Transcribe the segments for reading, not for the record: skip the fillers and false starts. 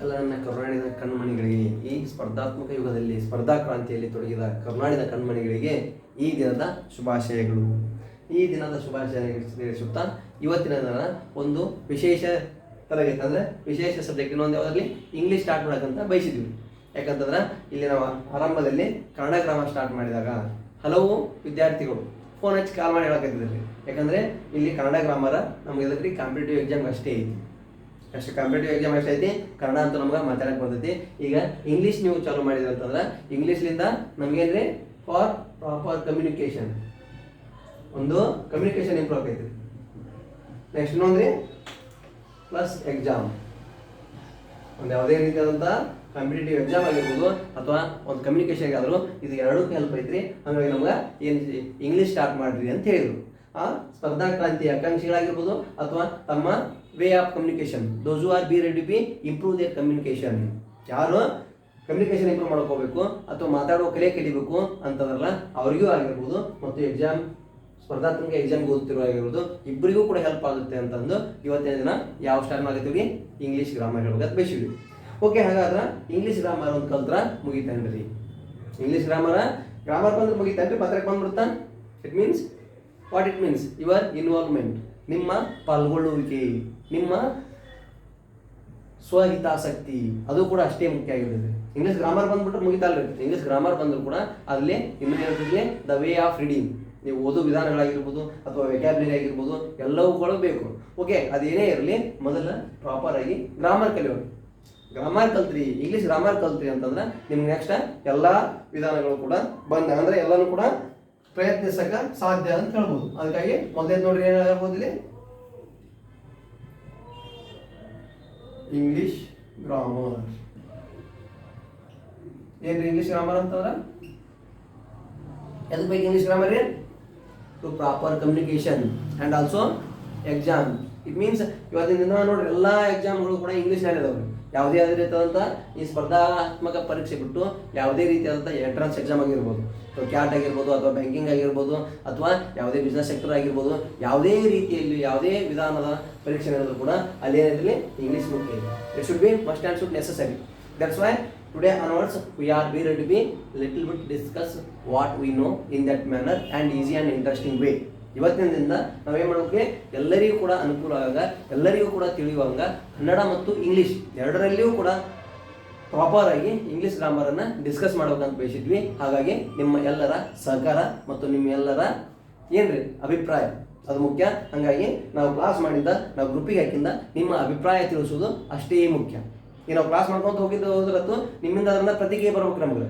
ಎಲ್ಲ ನನ್ನ ಕರುನಾಡಿನ ಕಣ್ಮಣಿಗಳಿಗೆ, ಈ ಸ್ಪರ್ಧಾತ್ಮಕ ಯುಗದಲ್ಲಿ ಸ್ಪರ್ಧಾ ಕ್ರಾಂತಿಯಲ್ಲಿ ತೊಡಗಿದ ಕರುನಾಡಿನ ಕಣ್ಮಣಿಗಳಿಗೆ ಈ ದಿನದ ಶುಭಾಶಯಗಳು. ಈ ದಿನದ ಶುಭಾಶಯಗಳು ತಿಳಿಸುತ್ತಾ ಇವತ್ತಿನ ದಿನ ಒಂದು ವಿಶೇಷ ತರಗತಿ ಅಂದರೆ ವಿಶೇಷ ಸಬ್ಜೆಕ್ಟ್ ಇನ್ನೊಂದು ಯಾವುದರಲ್ಲಿ ಇಂಗ್ಲೀಷ್ ಸ್ಟಾರ್ಟ್ ಮಾಡೋಕ್ಕಂತ ಬಯಸಿದ್ವಿ. ಯಾಕಂತಂದ್ರೆ ಇಲ್ಲಿ ನಾವು ಆರಂಭದಲ್ಲಿ ಕನ್ನಡ ಗ್ರಾಮರ್ ಸ್ಟಾರ್ಟ್ ಮಾಡಿದಾಗ ಹಲವು ವಿದ್ಯಾರ್ಥಿಗಳು ಫೋನ್ ಹಚ್ಚಿ ಕಾಲ್ ಮಾಡಿ ಹೇಳಕತ್ತಿದ್ರಿ. ಯಾಕಂದರೆ ಇಲ್ಲಿ ಕನ್ನಡ ಗ್ರಾಮರ ನಮ್ಗೆ ಎದಕ್ರಿ ಕಾಂಪಿಟೇಟಿವ್ ಎಕ್ಸಾಮ್ ಅಷ್ಟೇ ಐತಿ, ಅಷ್ಟು ಕಾಂಪಿಟೇಟಿವ್ ಎಕ್ಸಾಮ್ ಅಷ್ಟೇ ಐತಿ. ಕನ್ನಡ ಅಂತ ನಮ್ಗೆ ಮಾತಾಡಕ್ಕೆ ಬರ್ತೈತಿ. ಈಗ ಇಂಗ್ಲೀಷ್ ನೀವು ಚಾಲೂ ಮಾಡಿದ್ರಿ ಅಂತಂದ್ರೆ ಇಂಗ್ಲೀಷ್ಲಿಂದ ನಮಗೇನ್ರಿ ಫಾರ್ ಪ್ರಾಪರ್ ಕಮ್ಯುನಿಕೇಷನ್, ಒಂದು ಕಮ್ಯುನಿಕೇಷನ್ ಇಂಪ್ರೂವ್ ಆಗೈತಿ. ನೆಕ್ಸ್ಟ್ ಇನ್ನೊಂದ್ರಿ ಪ್ಲಸ್ ಎಕ್ಸಾಮ್, ಒಂದು ಯಾವುದೇ ರೀತಿಯಾದಂಥ ಕಾಂಪಿಟೇಟಿವ್ ಎಕ್ಸಾಮ್ ಆಗಿರ್ಬೋದು ಅಥವಾ ಒಂದು ಕಮ್ಯುನಿಕೇಷನ್ ಆದರೂ ಇದು ಎರಡಕ್ಕೂ ಹೆಲ್ಪ್ ಐತ್ರಿ. ಹಾಗಾಗಿ ನಮ್ಗೆ ಏನು ಇಂಗ್ಲೀಷ್ ಸ್ಟಾರ್ಟ್ ಮಾಡಿರಿ ಅಂತ ಹೇಳಿದ್ರು. ಆ ಸ್ಪರ್ಧಾ ಕ್ರಾಂತಿ ಆಕಾಂಕ್ಷಿಗಳಾಗಿರ್ಬೋದು ಅಥವಾ ತಮ್ಮ way of communication, those who are be ready to improve their communication, ಯಾರು ಕಮ್ಯುನಿಕೇಷನ್ ಇಂಪ್ರೂವ್ ಮಾಡ್ಕೋಬೇಕು ಅಥವಾ ಮಾತಾಡೋ ಕಲೆ ಕಲಿಬೇಕು ಅಂತಂದ್ರಲ್ಲ ಅವರಿಗೂ ಆಗಿರ್ಬೋದು ಮತ್ತು ಎಕ್ಸಾಮ್ ಸ್ಪರ್ಧಾತ್ಮಕ ಎಕ್ಸಾಮ್ಗೆ ಓದ್ತಿರೋ ಆಗಿರ್ಬೋದು ಇಬ್ಬರಿಗೂ ಕೂಡ ಹೆಲ್ಪ್ ಆಗುತ್ತೆ ಅಂತಂದು ಇವತ್ತಿನ ದಿನ ಯಾವ ಸ್ಟಾರ್ಟ್ ಮಾಡ್ತೀವಿ ಇಂಗ್ಲೀಷ್ ಗ್ರಾಮರ್ ಹೇಳ್ಬೇಕಂತ ಬಯಸಿದ್ವಿ. ಓಕೆ, ಹಾಗಾದ್ರೆ ಇಂಗ್ಲೀಷ್ ಗ್ರಾಮರ್ ಒಂದು ಕಲ್ತ್ರ ಮುಗಿತೇನ್ರಿ. ಇಂಗ್ಲೀಷ್ ಗ್ರಾಮರ್ ಬಂದ್ರೆ ಮುಗಿತೇನ್ರಿ, ಪತ್ರಕ್ಕೆ ಬಂದ್ಬಿಡುತ್ತಾ. It means what it means your involvement, ನಿಮ್ಮ ಪಾಲ್ಗೊಳ್ಳುವಿಕೆ, ನಿಮ್ಮ ಸ್ವಹಿತಾಸಕ್ತಿ ಅದು ಕೂಡ ಅಷ್ಟೇ ಮುಖ್ಯ ಆಗಿರ್ತದೆ. ಇಂಗ್ಲೀಷ್ ಗ್ರಾಮರ್ ಬಂದ್ಬಿಟ್ರೆ ಮುಗಿತಲ್ರಿ. ಇಂಗ್ಲೀಷ್ ಗ್ರಾಮರ್ ಬಂದರೂ ಕೂಡ ಅಲ್ಲಿ ಇನ್ನೂ ಏನಿರ್ತದೆ ದ ವೇ ಆಫ್ ರೀಡಿಂಗ್, ನೀವು ಓದೋ ವಿಧಾನಗಳಾಗಿರ್ಬೋದು ಅಥವಾ ವೆಕ್ಯಾಬ್ಲರಿ ಆಗಿರ್ಬೋದು ಎಲ್ಲವುಗಳು ಬೇಕು. ಓಕೆ, ಅದೇನೇ ಇರಲಿ ಮೊದಲ ಪ್ರಾಪರ್ ಆಗಿ ಗ್ರಾಮರ್ ಕಲಿಯೋದು. ಗ್ರಾಮರ್ ಕಲ್ತ್ರಿ, ಇಂಗ್ಲೀಷ್ ಗ್ರಾಮರ್ ಕಲ್ತ್ರಿ ಅಂತಂದ್ರೆ ನಿಮ್ಗೆ ನೆಕ್ಸ್ಟ್ ಎಲ್ಲ ವಿಧಾನಗಳು ಕೂಡ ಬಂದ ಅಂದ್ರೆ ಎಲ್ಲನೂ ಕೂಡ ಪ್ರಯತ್ನಿಸಕ ಸಾಧ್ಯ ಅಂತ ಹೇಳ್ಬೋದು. ಅದಕ್ಕಾಗಿ ಮೊದಲೇ ನೋಡ್ರಿ ಏನು ಹೇಳ್ಬೋದು ಇಲ್ಲಿ ಇಂಗ್ಲೀಷ್ ಗ್ರಾಮರ್. ಏನ್ರಿ ಇಂಗ್ಲೀಷ್ ಗ್ರಾಮರ್ ಅಂತಂದ್ರೆ ಎದಕ್ಕೆ ಬೇಕು English grammar? To proper communication and also exam. It means ಇವತ್ತಿನ ದಿನ ನೋಡ್ರಿ ಎಲ್ಲ ಎಕ್ಸಾಮ್ಗಳು ಕೂಡ ಇಂಗ್ಲೀಷ್ನಲ್ಲಿ ಇದಾವೆ. ಯಾವುದೇ ರೀತಿಯಾದಂಥ ಈ ಸ್ಪರ್ಧಾತ್ಮಕ ಪರೀಕ್ಷೆ ಬಿಟ್ಟು ಯಾವುದೇ ರೀತಿಯಾದಂಥ ಎಂಟ್ರೆನ್ಸ್ ಎಕ್ಸಾಮ್ ಆಗಿರ್ಬೋದು ಅಥವಾ ಕ್ಯಾಟ್ ಆಗಿರ್ಬೋದು ಅಥವಾ ಬ್ಯಾಂಕಿಂಗ್ ಆಗಿರ್ಬೋದು ಅಥವಾ ಯಾವುದೇ ಬಿಸ್ನೆಸ್ ಸೆಕ್ಟರ್ ಆಗಿರ್ಬೋದು ಯಾವುದೇ ರೀತಿಯಲ್ಲಿ ಯಾವುದೇ ವಿಧಾನದ ಪರೀಕ್ಷೆ ನಡೆದರೂ ಕೂಡ ಅಲ್ಲಿ ಏನಿರಲಿ ಇಂಗ್ಲೀಷ್ ಮುಖ್ಯ ಇದೆ. It should B must and should necessary. That's why today onwards we are ready to be little bit discuss what we know in that manner and easy and interesting way. ಇವತ್ತಿನಿಂದ ನಾವೇನು ಮಾಡೋಕ್ಕೆ ಎಲ್ಲರಿಗೂ ಕೂಡ ಅನುಕೂಲ ಆಗ, ಎಲ್ಲರಿಗೂ ಕೂಡ ತಿಳಿಯುವಂಗ ಕನ್ನಡ ಮತ್ತು ಇಂಗ್ಲೀಷ್ ಎರಡರಲ್ಲಿಯೂ ಕೂಡ ಪ್ರಾಪರ್ ಆಗಿ ಇಂಗ್ಲೀಷ್ ಗ್ರಾಮರನ್ನು ಡಿಸ್ಕಸ್ ಮಾಡ್ಬೇಕಂತ ಬಯಸಿದ್ವಿ. ಹಾಗಾಗಿ ನಿಮ್ಮ ಎಲ್ಲರ ಸಹಕಾರ ಮತ್ತು ನಿಮ್ಮ ಎಲ್ಲರ ಏನ್ರಿ ಅಭಿಪ್ರಾಯ ಅದು ಮುಖ್ಯ. ಹಾಗಾಗಿ ನಾವು ಕ್ಲಾಸ್ ಮಾಡಿದ್ದ ನಾವು ಗ್ರೂಪಿಗೆ ಹಾಕಿಂದ ನಿಮ್ಮ ಅಭಿಪ್ರಾಯ ತಿಳಿಸೋದು ಅಷ್ಟೇ ಮುಖ್ಯ. ಈಗ ನಾವು ಕ್ಲಾಸ್ ಮಾಡ್ಕೊಂತ ಹೋದ್ರತ್ತು ನಿಮ್ಮಿಂದ ಅದನ್ನ ಪ್ರತಿಕ್ರಿಯೆ ಬರ್ಬೇಕು. ನಮ್ಗೆ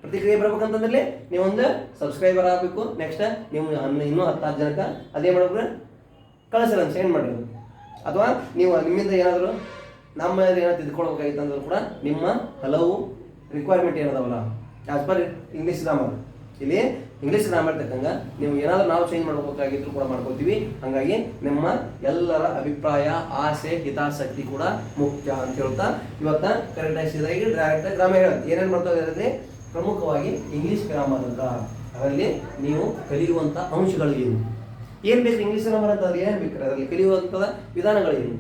ಪ್ರತಿಕ್ರಿಯೆ ಬರ್ಬೇಕಂತಂದ್ರೆ ನೀವೊಂದು ಸಬ್ಸ್ಕ್ರೈಬರ್ ಆಗಬೇಕು. ನೆಕ್ಸ್ಟ್ ನೀವು ಇನ್ನೂ 10 ಜನಕ್ಕೆ ಅದೇ ಮಾಡ್ಬೇಕು ಕಳಿಸ್ರಿ ಅಂತ ಸೆಂಡ್ ಮಾಡಿರಿ. ಅಥವಾ ನೀವು ನಿಮ್ಮಿಂದ ಏನಾದರೂ ನಮ್ಮ ಏನಾದ್ರು ತಿದ್ಕೊಳ್ಬೇಕಾಗಿತ್ತು ಅಂದ್ರೂ ಕೂಡ ನಿಮ್ಮ ಹಲವು ರಿಕ್ವೈರ್ಮೆಂಟ್ ಏನದಾವಲ್ಲ ಆಸ್ ಪರ್ ಇಂಗ್ಲೀಷ್ ಗ್ರಾಮರ್, ಇಲ್ಲಿ ಇಂಗ್ಲೀಷ್ ಗ್ರಾಮರ್ ತಕ್ಕಂಗೆ ನೀವು ಏನಾದರೂ ನಾವು ಚೇಂಜ್ ಮಾಡ್ಬೇಕಾಗಿದ್ರು ಕೂಡ ಮಾಡ್ಕೋತೀವಿ. ಹಾಗಾಗಿ ನಿಮ್ಮ ಎಲ್ಲರ ಅಭಿಪ್ರಾಯ, ಆಸೆ, ಹಿತಾಸಕ್ತಿ ಕೂಡ ಮುಖ್ಯ ಅಂತ ಹೇಳ್ತಾ ಇವತ್ತ ಕರೆಕ್ಟಾಗಿ ಸೀದಾಗಿ ಡೈರೆಕ್ಟ್ ಗ್ರಾಮರ್ ಹೇಳೋದು ಏನೇನು ಮಾಡ್ತಾ ಇರೋದ್ರೆ ಪ್ರಮುಖವಾಗಿ ಇಂಗ್ಲೀಷ್ ಗ್ರಾಮರ್ ಅಂತ ಅದರಲ್ಲಿ ನೀವು ಕಲಿಯುವಂಥ ಅಂಶಗಳು ಏನು ಬೇಕು ಇಂಗ್ಲೀಷ್ ಗ್ರಾಮರ್ ಅಂತ ಅದ್ರಲ್ಲಿ ಏನು ಬೇಕು ಅದರಲ್ಲಿ ಕಲಿಯುವಂಥದ ವಿಧಾನಗಳೇನು,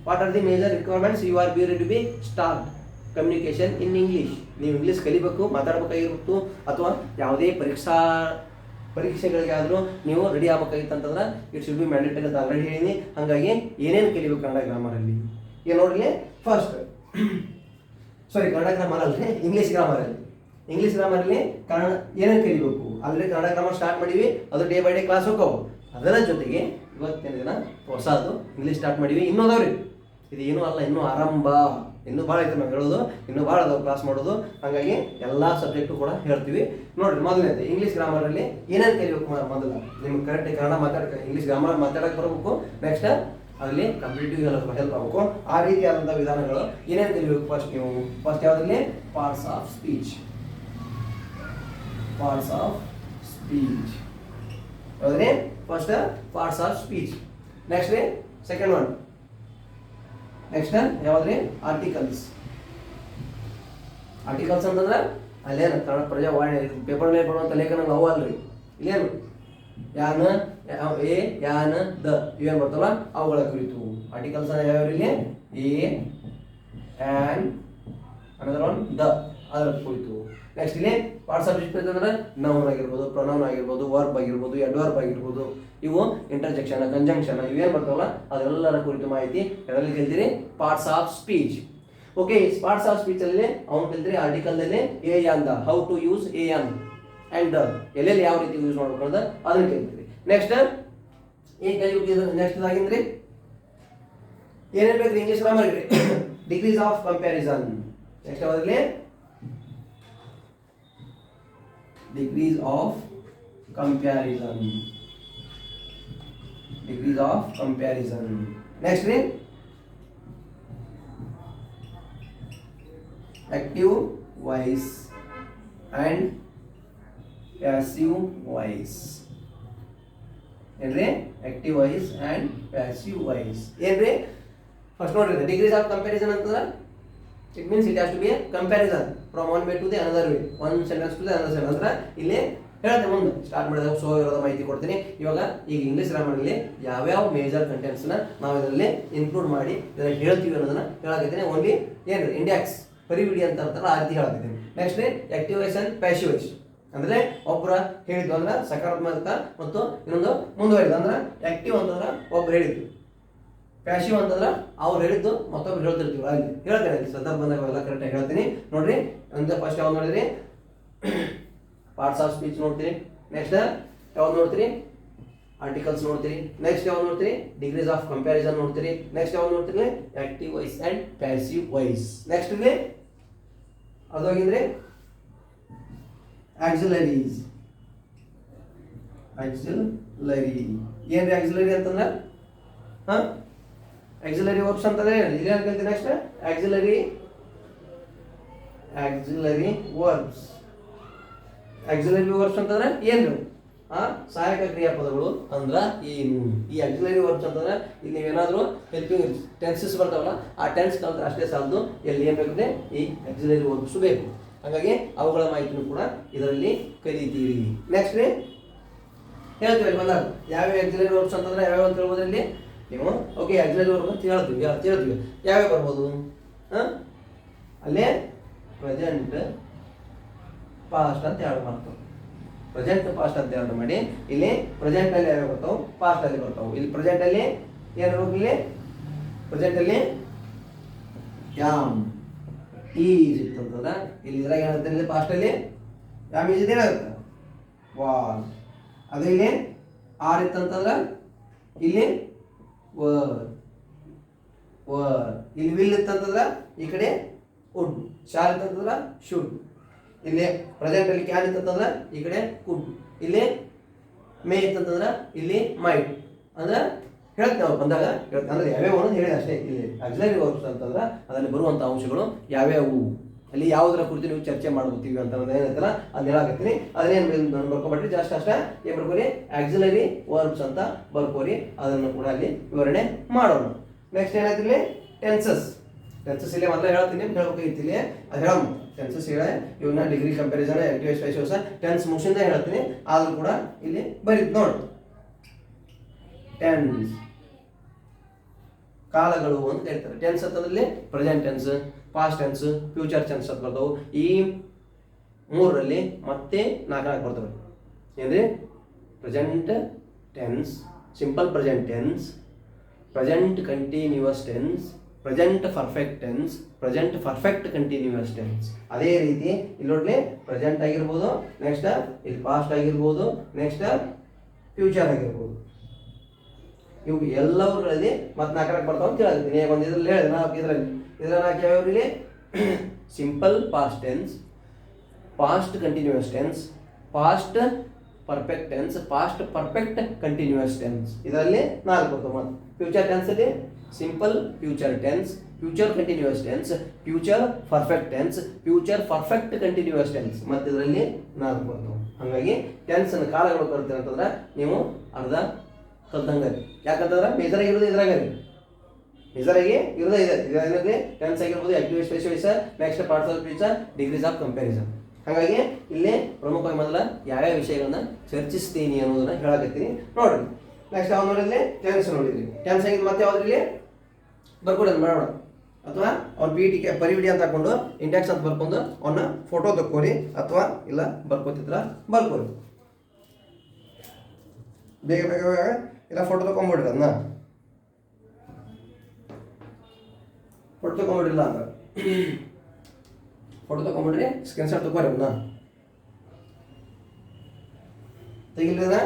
what are the major requirements you are be ready to be start communication in English. ನೀವು ಇಂಗ್ಲೀಷ್ ಕಲಿಬೇಕು, ಮಾತಾಡ್ಬೇಕಾಗಿರ್ಬೇಕು ಅಥವಾ ಯಾವುದೇ ಪರೀಕ್ಷೆಗಳಿಗಾದರೂ ನೀವು ರೆಡಿ ಆಗ್ಬೇಕಾಗಿತ್ತು ಅಂತಂದ್ರೆ ಇಟ್ ಶುಡ್ ಬಿ ಮ್ಯಾಂಡೇಟರಿ ಅಂತ ಆಲ್ರೆಡಿ ಹೇಳಿನಿ. ಹಾಗಾಗಿ ಏನೇನು ಕಲಿಬೇಕು ಕನ್ನಡ ಗ್ರಾಮರಲ್ಲಿ ಈಗ ನೋಡ್ರಿ. ಫಸ್ಟ್ ಕನ್ನಡ ಗ್ರಾಮರ್ ಅಲ್ಲದೆ ಇಂಗ್ಲೀಷ್ ಗ್ರಾಮರಲ್ಲಿ ಕನ್ನಡ ಏನೇನು ಕಲಿಬೇಕು ಆಲ್ರೆಡಿ ಕನ್ನಡ ಗ್ರಾಮರ್ ಸ್ಟಾರ್ಟ್ ಮಾಡಿವಿ. ಅದು ಡೇ ಬೈ ಡೇ ಕ್ಲಾಸ್ ಹೋಗವು. ಅದರ ಜೊತೆಗೆ ಇವತ್ತಿನ ದಿನ ಹೊಸದು ಇಂಗ್ಲೀಷ್ ಸ್ಟಾರ್ಟ್ ಮಾಡಿವಿ. ಇನ್ನೂ ಅದಾವ್ರಿ, ಇದು ಏನೂ ಅಲ್ಲ, ಇನ್ನೂ ಆರಂಭ, ಇನ್ನೂ ಭಾಳ ಐತೆ ನಾವು ಹೇಳೋದು, ಇನ್ನೂ ಭಾಳ ಅದಾವೆ ಕ್ಲಾಸ್ ಮಾಡೋದು. ಹಾಗಾಗಿ ಎಲ್ಲ ಸಬ್ಜೆಕ್ಟು ಕೂಡ ಹೇಳ್ತೀವಿ. ನೋಡಿರಿ, ಮೊದಲನೇದು ಇಂಗ್ಲೀಷ್ ಗ್ರಾಮರಲ್ಲಿ ಏನೇನು ಕಲಿಬೇಕು. ಮೊದಲು ನಿಮ್ಗೆ ಕರೆಕ್ಟಾಗಿ ಕನ್ನಡ ಇಂಗ್ಲೀಷ್ ಗ್ರಾಮರ್ ಮಾತಾಡೋಕೆ ಬರಬೇಕು. ನೆಕ್ಸ್ಟ್ ಅದರಲ್ಲಿ ಕಂಪ್ಲೀಟಿವ್ ಹೆಲ್ಪ್ ಆಗಬೇಕು. ಆ ರೀತಿಯಾದಂಥ ವಿಧಾನಗಳು ಏನೇನು ಕಲಿಬೇಕು. ಫಸ್ಟ್ ಯಾವುದ್ರಲ್ಲಿ ಪಾರ್ಟ್ಸ್ ಆಫ್ ಸ್ಪೀಚ್ ಯಾವುದ್ರಿ first parts of speech. Next ರೀ ಸೆಕೆಂಡ್ ಒನ್ ನೆಕ್ಸ್ಟ್ ಯಾವ್ದ್ರಿ ಆರ್ಟಿಕಲ್ಸ್ ಅಂತಂದ್ರೆ ಅಲ್ಲೇನು ಕನ್ನಡ ಪ್ರಜಾವಾಣಿ ಪೇಪರ್ ಮೇಲೆ ಬರುವಂಥ ಲೇಖನಗಳು ಅವು ಅಲ್ರಿ. ಇಲ್ಲೇನು ಯಾನ ಎ ಯಾನ ದ ಇವೇನು ಬರ್ತಲ್ಲ ಅವುಗಳ ಕುರಿತು ಆರ್ಟಿಕಲ್ಸ್ ಯಾವ್ಯಾವ ಇಲ್ಲಿ A and another one the ಅದರ ಕುರಿತು. ನೆಕ್ಸ್ಟ್ ಇಲ್ಲಿ ಪಾರ್ಟ್ಸ್ ಆಫ್ ಸ್ಪೀಚ್ ಅಂದ್ರೆ ನೌನ್ ಆಗಿರ್ಬೋದು, ಪ್ರೊನೌನ್ ಆಗಿರ್ಬೋದು, ವರ್ಬ್ ಆಗಿರ್ಬೋದು, ಅಡ್ವರ್ಬ್ ಆಗಿರ್ಬೋದು, ಇವು ಇಂಟರ್ಜೆಕ್ಷನ್, ಕಂಜಂಕ್ಷನ್ ಇವೇನು ಬರ್ತಾವಲ್ಲ ಅದೆಲ್ಲರ ಕುರಿತು ಮಾಹಿತಿ ಅದರಲ್ಲಿ ಕಲ್ತೀರಿ parts of speech. Okay, parts of speech ಅಲ್ಲಿ ಅವ್ನು ಕಲ್ತೀರಿ ಆರ್ಟಿಕಲ್ದಲ್ಲಿ a an the, how to use a an and the, ಎಲ್ಲೆಲ್ಲಿ ಯಾವ ರೀತಿ ಯೂಸ್ ಮಾಡ್ಬೇಕು ಅನ್ನೋದು ಅದನ್ನ ಕಲ್ತೀರಿ. ನೆಕ್ಸ್ಟ್ ಈಗ ಕಲಿಯುವುದು ನೆಕ್ಸ್ಟ್ ಆಗಿಂದ್ರಿ ಏನೇನು ಬೇಕು English grammar degrees of comparison. Next ಅವರಲ್ಲಿ degrees of comparison, degrees of comparison. Next one, active voice and passive voice. ಏನ್ರಿ active voice and passive voice ಏನ್ರಿ ಫಸ್ಟ್ ನೋಡ್ರಿ degrees of comparison ಅಂತಂದ್ರೆ it means it has to be a comparison from one way to the another way, one sentence to the another sentence. ಅಂದ್ರೆ ಇಲ್ಲಿ ಹೇಳ್ದೆ ಮುಂದೆ start ಮಾಡಿದಾಗ so ಇರೋದ ಮಾಹಿತಿ ಕೊಡ್ತೀನಿ. ಇವಾಗ ಈಗ ಇಂಗ್ಲೀಷ್ ಗ್ರಾಮರಲ್ಲಿ ಯಾವ್ಯಾವ ಮೇಜರ್ ಕಂಟೆಂಟ್ಸ್ನ ನಾವು ಇದರಲ್ಲಿ ಇನ್ಕ್ಲೂಡ್ ಮಾಡಿ ಇದರಲ್ಲಿ ಹೇಳ್ತೀವಿ ಅನ್ನೋದನ್ನ ಹೇಳಾಕಿದ್ದೀನಿ. ಓನ್ಲಿ ಏನು ಇಂಡ್ಯಾಕ್ಸ್ ಪರಿವಿಡಿ ಅಂತ ಅಂತಾರಲ್ಲ ಆ ರೀತಿ ಹೇಳಾಕಿದ್ದೀನಿ. Next active voice and passive voice ಅಂದ್ರೆ ಒಬ್ಬರ ಹೇಳಿದ್ದು ಅಂದ್ರೆ ಸಕಾರಾತ್ಮಕ ಮತ್ತು ಇನ್ನೊಂದು ಮುಂದುವರಿದ ಅಂದ್ರೆ ಆಕ್ಟಿವ್ ಅಂತಂದ್ರೆ ಒಬ್ರು ಹೇಳಿದ್ದು, ಪ್ಯಾಸಿವ್ ಅಂತಂದ್ರೆ ಅವ್ರು ಹೇಳಿದ್ದು ಮತ್ತೊಬ್ರು ಹೇಳ್ತಿರ್ತೀವಿ ಅಲ್ಲಿ ಹೇಳ್ತೇನೆ ಅಲ್ಲಿ ಸಂದರ್ಭ ಬಂದಾಗ ಎಲ್ಲ ಕರೆಕ್ಟಾಗಿ ಹೇಳ್ತೀನಿ. ನೋಡ್ರಿ ಅಂದ್ರೆ ಫಸ್ಟ್ ಯಾವ್ದು ನೋಡಿದ್ರಿ ಪಾರ್ಟ್ಸ್ ಆಫ್ ಸ್ಪೀಚ್ ನೋಡ್ತೀರಿ. ನೆಕ್ಸ್ಟ್ ಯಾವ್ದು ನೋಡ್ತೀರಿ ಆರ್ಟಿಕಲ್ಸ್ ನೋಡ್ತೀರಿ. ನೆಕ್ಸ್ಟ್ ಯಾವ್ದು ನೋಡ್ತೀರಿ ಡಿಗ್ರೀಸ್ ಆಫ್ ಕಂಪ್ಯಾರಿಸನ್ ನೋಡ್ತೀರಿ. ನೆಕ್ಸ್ಟ್ ಯಾವ್ದು ನೋಡ್ತೀರಿ active voice and passive voice. Next ಇಲ್ಲಿ ಅದು ಹೋಗಿದ್ರೆ ಆಕ್ಸಿಲರೀಸ್. ಆಕ್ಸಿಲರಿ ಏನ್ರಿ ಆಕ್ಸಿಲರಿ ಅಂತಂದ್ರೆ ಆಕ್ಸಿಲರಿ ವರ್ಬ್ಸ್ ಅಂತಂದ್ರೆ ಇಲ್ಲಿ ಏನು ಕಲ್ತೀವಿ next auxiliary verbs. Auxiliary verbs ಅಂತಂದ್ರೆ ಏನು ಸಹಾಯಕ ಕ್ರಿಯಾಪದಗಳು ಅಂದ್ರ ಏನು. ಈ ಆಕ್ಸಿಲರಿ ವರ್ಬ್ಸ್ ಅಂತಂದ್ರೆ ಇಲ್ಲಿ ನೀವೇನಾದ್ರೂ ಹೆಲ್ಪಿಂಗ್ ಟೆನ್ಸಸ್ ಬರ್ತಾವಲ್ಲ ಆ ಟೆನ್ಸ್ ಕಲ್ತ್ರೆ ಅಷ್ಟೇ ಸಾಲದು, ಎಲ್ಲಿ ಏನು ಬೇಕಿದೆ ಈ ಆಕ್ಸಿಲರಿ ವರ್ಬ್ಸ್ ಬೇಕು. ಹಾಗಾಗಿ ಅವುಗಳ ಮಾಹಿತಿನೂ ಕೂಡ ಇದರಲ್ಲಿ ಕಲಿತೀರಿ. ನೆಕ್ಸ್ಟ್ ಹೇಳ್ತೀವಿ ಬಂದಾಗ ಯಾವ್ಯಾವ ಆಕ್ಸಿಲರಿ ವರ್ಬ್ಸ್ ಅಂತಂದ್ರೆ ಯಾವ್ಯಾವ ಅಂತ ಹೇಳ್ಬೋದು ಇಲ್ಲಿ ನೀವು. ಓಕೆ, ಆಕ್ಸಿಲರಿ ವರ್ಬ್ ಅಂತ ಹೇಳ್ತೀವಿ ಯಾವ್ಯಾವ ಬರ್ಬೋದು ಅಲ್ಲೇ ಪ್ರೆಸೆಂಟ್ ಪಾಸ್ಟ್ ಅಂತ ಎರಡು ಮಾಡ್ತಾವೆ. ಪ್ರೆಸೆಂಟ್ ಪಾಸ್ಟ್ ಅಂತ ಎರಡು ಮಾಡಿ ಇಲ್ಲಿ ಪ್ರೆಸೆಂಟ್ ಅಲ್ಲಿ ಯಾವ್ಯಾವ ಬರ್ತಾವೆ, ಪಾಸ್ಟ್ ಅಲ್ಲಿ ಬರ್ತಾವೆ. ಇಲ್ಲಿ ಪ್ರೆಸೆಂಟ್ ಅಲ್ಲಿ ಏನು ಇಲ್ಲಿ ಪ್ರೆಸೆಂಟ್ ಅಲ್ಲಿ ಯಾಮ್ ಈಸ್ ಇತ್ತಂತಂದ್ರೆ ಇಲ್ಲಿ ಇದ್ರಾಗ ಏನಾಗುತ್ತೆ ಇಲ್ಲಿ ಪಾಸ್ಟ್ ಅಲ್ಲಿ ಯಾಮ್ ಈಸ್ ಏನಾಗುತ್ತೆ ವಾಸ್. ಅದು ಇಲ್ಲಿ ಆರ್ ಇತ್ತಂತಂದ್ರೆ ಇಲ್ಲಿ ಇಲ್ಲಿ ವಿಲ್ ಇತ್ತಂತಂದ್ರೆ ಈ ಕಡೆ ವುಡ್, ಶಾಲ್ ಇತ್ತಂತಂದ್ರೆ ಶುಡ್. ಇಲ್ಲಿ ಪ್ರೆಸೆಂಟ್ ಅಲ್ಲಿ ಕ್ಯಾನ್ ಇತ್ತಂತಂದ್ರೆ ಈ ಕಡೆ ಕುಡ್, ಇಲ್ಲಿ ಮೇ ಇತ್ತಂತಂದ್ರೆ ಇಲ್ಲಿ ಮೈಟ್. ಅಂದ್ರೆ ಹೇಳ್ತೀವಿ ನಾವು ಬಂದಾಗ ಹೇಳ್ತೀವಿ ಅಂದ್ರೆ ಯಾವ್ಯಾವ ಅನ್ನೋದು ಹೇಳಿದೆ ಅಷ್ಟೇ. ಇಲ್ಲಿ ಆಕ್ಸಿಲರಿ ವರ್ಬ್ಸ್ ಅಂತಂದ್ರೆ ಅದರಲ್ಲಿ ಬರುವಂಥ ಅಂಶಗಳು ಯಾವ್ಯಾವು, ಅಲ್ಲಿ ಯಾವುದರ ಕುರಿತು ನೀವು ಚರ್ಚೆ ಮಾಡ್ಕೊತೀವಿ ಅಂತ ಏನಂತಲ್ಲ ಅದು ಹೇಳಾಕತ್ತೀನಿ. ಅದನ್ನೇನು ಬರ್ಕೊಬಿಟ್ರಿ ಜಸ್ಟ್ ಅಷ್ಟೇ ಏನು ಬರ್ಕೋರಿ ಆಕ್ಸಿಲರಿ ವರ್ಬ್ಸ್ ಅಂತ ಬರ್ಕೋರಿ. ಅದನ್ನು ಕೂಡ ಅಲ್ಲಿ ವಿವರಣೆ ಮಾಡೋಣ. ನೆಕ್ಸ್ಟ್ ಏನಾಯ್ತು ಇಲ್ಲಿ ಟೆನ್ಸಸ್. ಟೆನ್ಸಸ್ ಇಲ್ಲಿ ಮೊದಲೇ ಹೇಳ್ತೀನಿ ಹೇಳ್ಬೇಕಾಗಿತ್ತು ಇಲ್ಲಿ ಅದು ಹೇಳೋಣ. ಟೆನ್ಸಸ್ ಹೇಳ ಇವನ್ನ degree comparison active specials tense ಮುಗಿಸಿಂದ ಹೇಳ್ತೀನಿ. ಆದ್ರೂ ಕೂಡ ಇಲ್ಲಿ ಬರೀತು ನೋಡಿ ಟೆನ್ಸ್ ಕಾಲಗಳು ಅಂತ ಹೇಳ್ತಾರೆ. ಟೆನ್ಸ್ ಅಂತಂದ್ರೆ present tense, past tense, future tense ಅಂತ ಬರ್ತಾವೆ. ಈ ಮೂರರಲ್ಲಿ ಮತ್ತೆ ನಾಲ್ಕು ಬರ್ತವೆ. ಏನ್ರಿ present tense, simple present tense, present continuous tense, present perfect tense, present perfect continuous tense. ಅದೇ ರೀತಿ ಇಲ್ಲಿ ನೋಡ್ಲಿ ಪ್ರೆಸೆಂಟ್ ಆಗಿರ್ಬೋದು, ನೆಕ್ಸ್ಟ್ ಇಲ್ಲಿ ಪಾಸ್ಟ್ ಆಗಿರ್ಬೋದು, ನೆಕ್ಸ್ಟ್ ಫ್ಯೂಚರ್ ಆಗಿರ್ಬೋದು. ಇವು ಎಲ್ಲವರಲ್ಲಿ ಮತ್ತೆ ನಾಲ್ಕು ಬರ್ತಾವ ಅಂತ ಹೇಳ್ತೀನಿ. ಒಂದು ಇದ್ರಲ್ಲಿ ಹೇಳಿದೆ ನಾಲ್ಕು ಇದ್ರಲ್ಲಿ ನಾಲ್ಕು ಯಾವ್ಯಾವ ಇಲ್ಲಿ simple past tense, past continuous tense, past perfect tense, past perfect continuous tense. ಇದರಲ್ಲಿ ನಾಲ್ಕು ಬರ್ತಾವೆ. ಮತ್ತು ಫ್ಯೂಚರ್ ಟೆನ್ಸಲ್ಲಿ simple future tense, future continuous tense, future perfect tense, future perfect continuous tense. ಮತ್ತು ಇದರಲ್ಲಿ ನಾಲ್ಕು ಬರ್ತಾವೆ. ಹಾಗಾಗಿ ಟೆನ್ಸ್ನ ಕಾಲಗಳು ಕಲ್ತೀರ ಅಂತಂದ್ರೆ ನೀವು ಅರ್ಧ ಕಲ್ತಂಗೆ. ಯಾಕಂತಂದ್ರೆ ಮೇಜರ್ ಆಗಿರೋದು ಇದ್ರಾಗ ಮೇಜರ್ ಆಗಿ ಇರೋದೇ ಇದೆ. ಏನಾದ್ರೆ ಟೆನ್ಸ್ ಆಗಿರ್ಬೋದು, active specialist, next parts of speech, degrees of comparison. ಹಾಗಾಗಿ ಇಲ್ಲಿ ಪ್ರಮುಖವಾಗಿ ಮೊದಲ ಯಾವ್ಯಾವ ವಿಷಯಗಳನ್ನ ಚರ್ಚಿಸ್ತೀನಿ ಅನ್ನೋದನ್ನ ಹೇಳಕತ್ತೀನಿ ನೋಡ್ರಿ. ನೆಕ್ಸ್ಟ್ ಯಾವ ನೋಡಿದ್ರಿ ಟೆನ್ಸ್ ನೋಡಿದ್ರಿ. ಟೆನ್ಸ್ ಆಗಿದ್ದು ಮತ್ತೆ ಯಾವ್ದ್ರಲ್ಲಿ ಬರ್ಕೊಡೋದು ಮಾಡೋಣ. ಅಥವಾ ಅವ್ನು ಪಿ ಟಿ ಪರಿವಿಡಿ ಅಂತ ಹಾಕೊಂಡು ಇಂಡೆಕ್ಸ್ ಅಂತ ಬರ್ಕೊಂಡು ಅವನ್ನ ಫೋಟೋ ತಕ್ಕೋರಿ ಅಥವಾ ಇಲ್ಲ ಬರ್ಕೋತಿದ್ರ ಬರ್ಕೋರಿ. ಬೇಗ ಬೇಗ ಬೇಗ ಇಲ್ಲ ಫೋಟೋ ತಗೊಂಡ್ಬಿಡ್ರಿ ಅದನ್ನ, ಫೋಟೋ ತಗೊಂಡ್ಬಿಡ್ರಿಲ್ಲ ಅಂತ ಫೋಟೋ ತಗೊಂಡ್ಬಿಡ್ರಿ, ಸ್ಕ್ರೀನ್ ಶಾಟ್ ತಗೋರಿ ಅವನ್ನ ತೆಗಿಲ್ರಿ.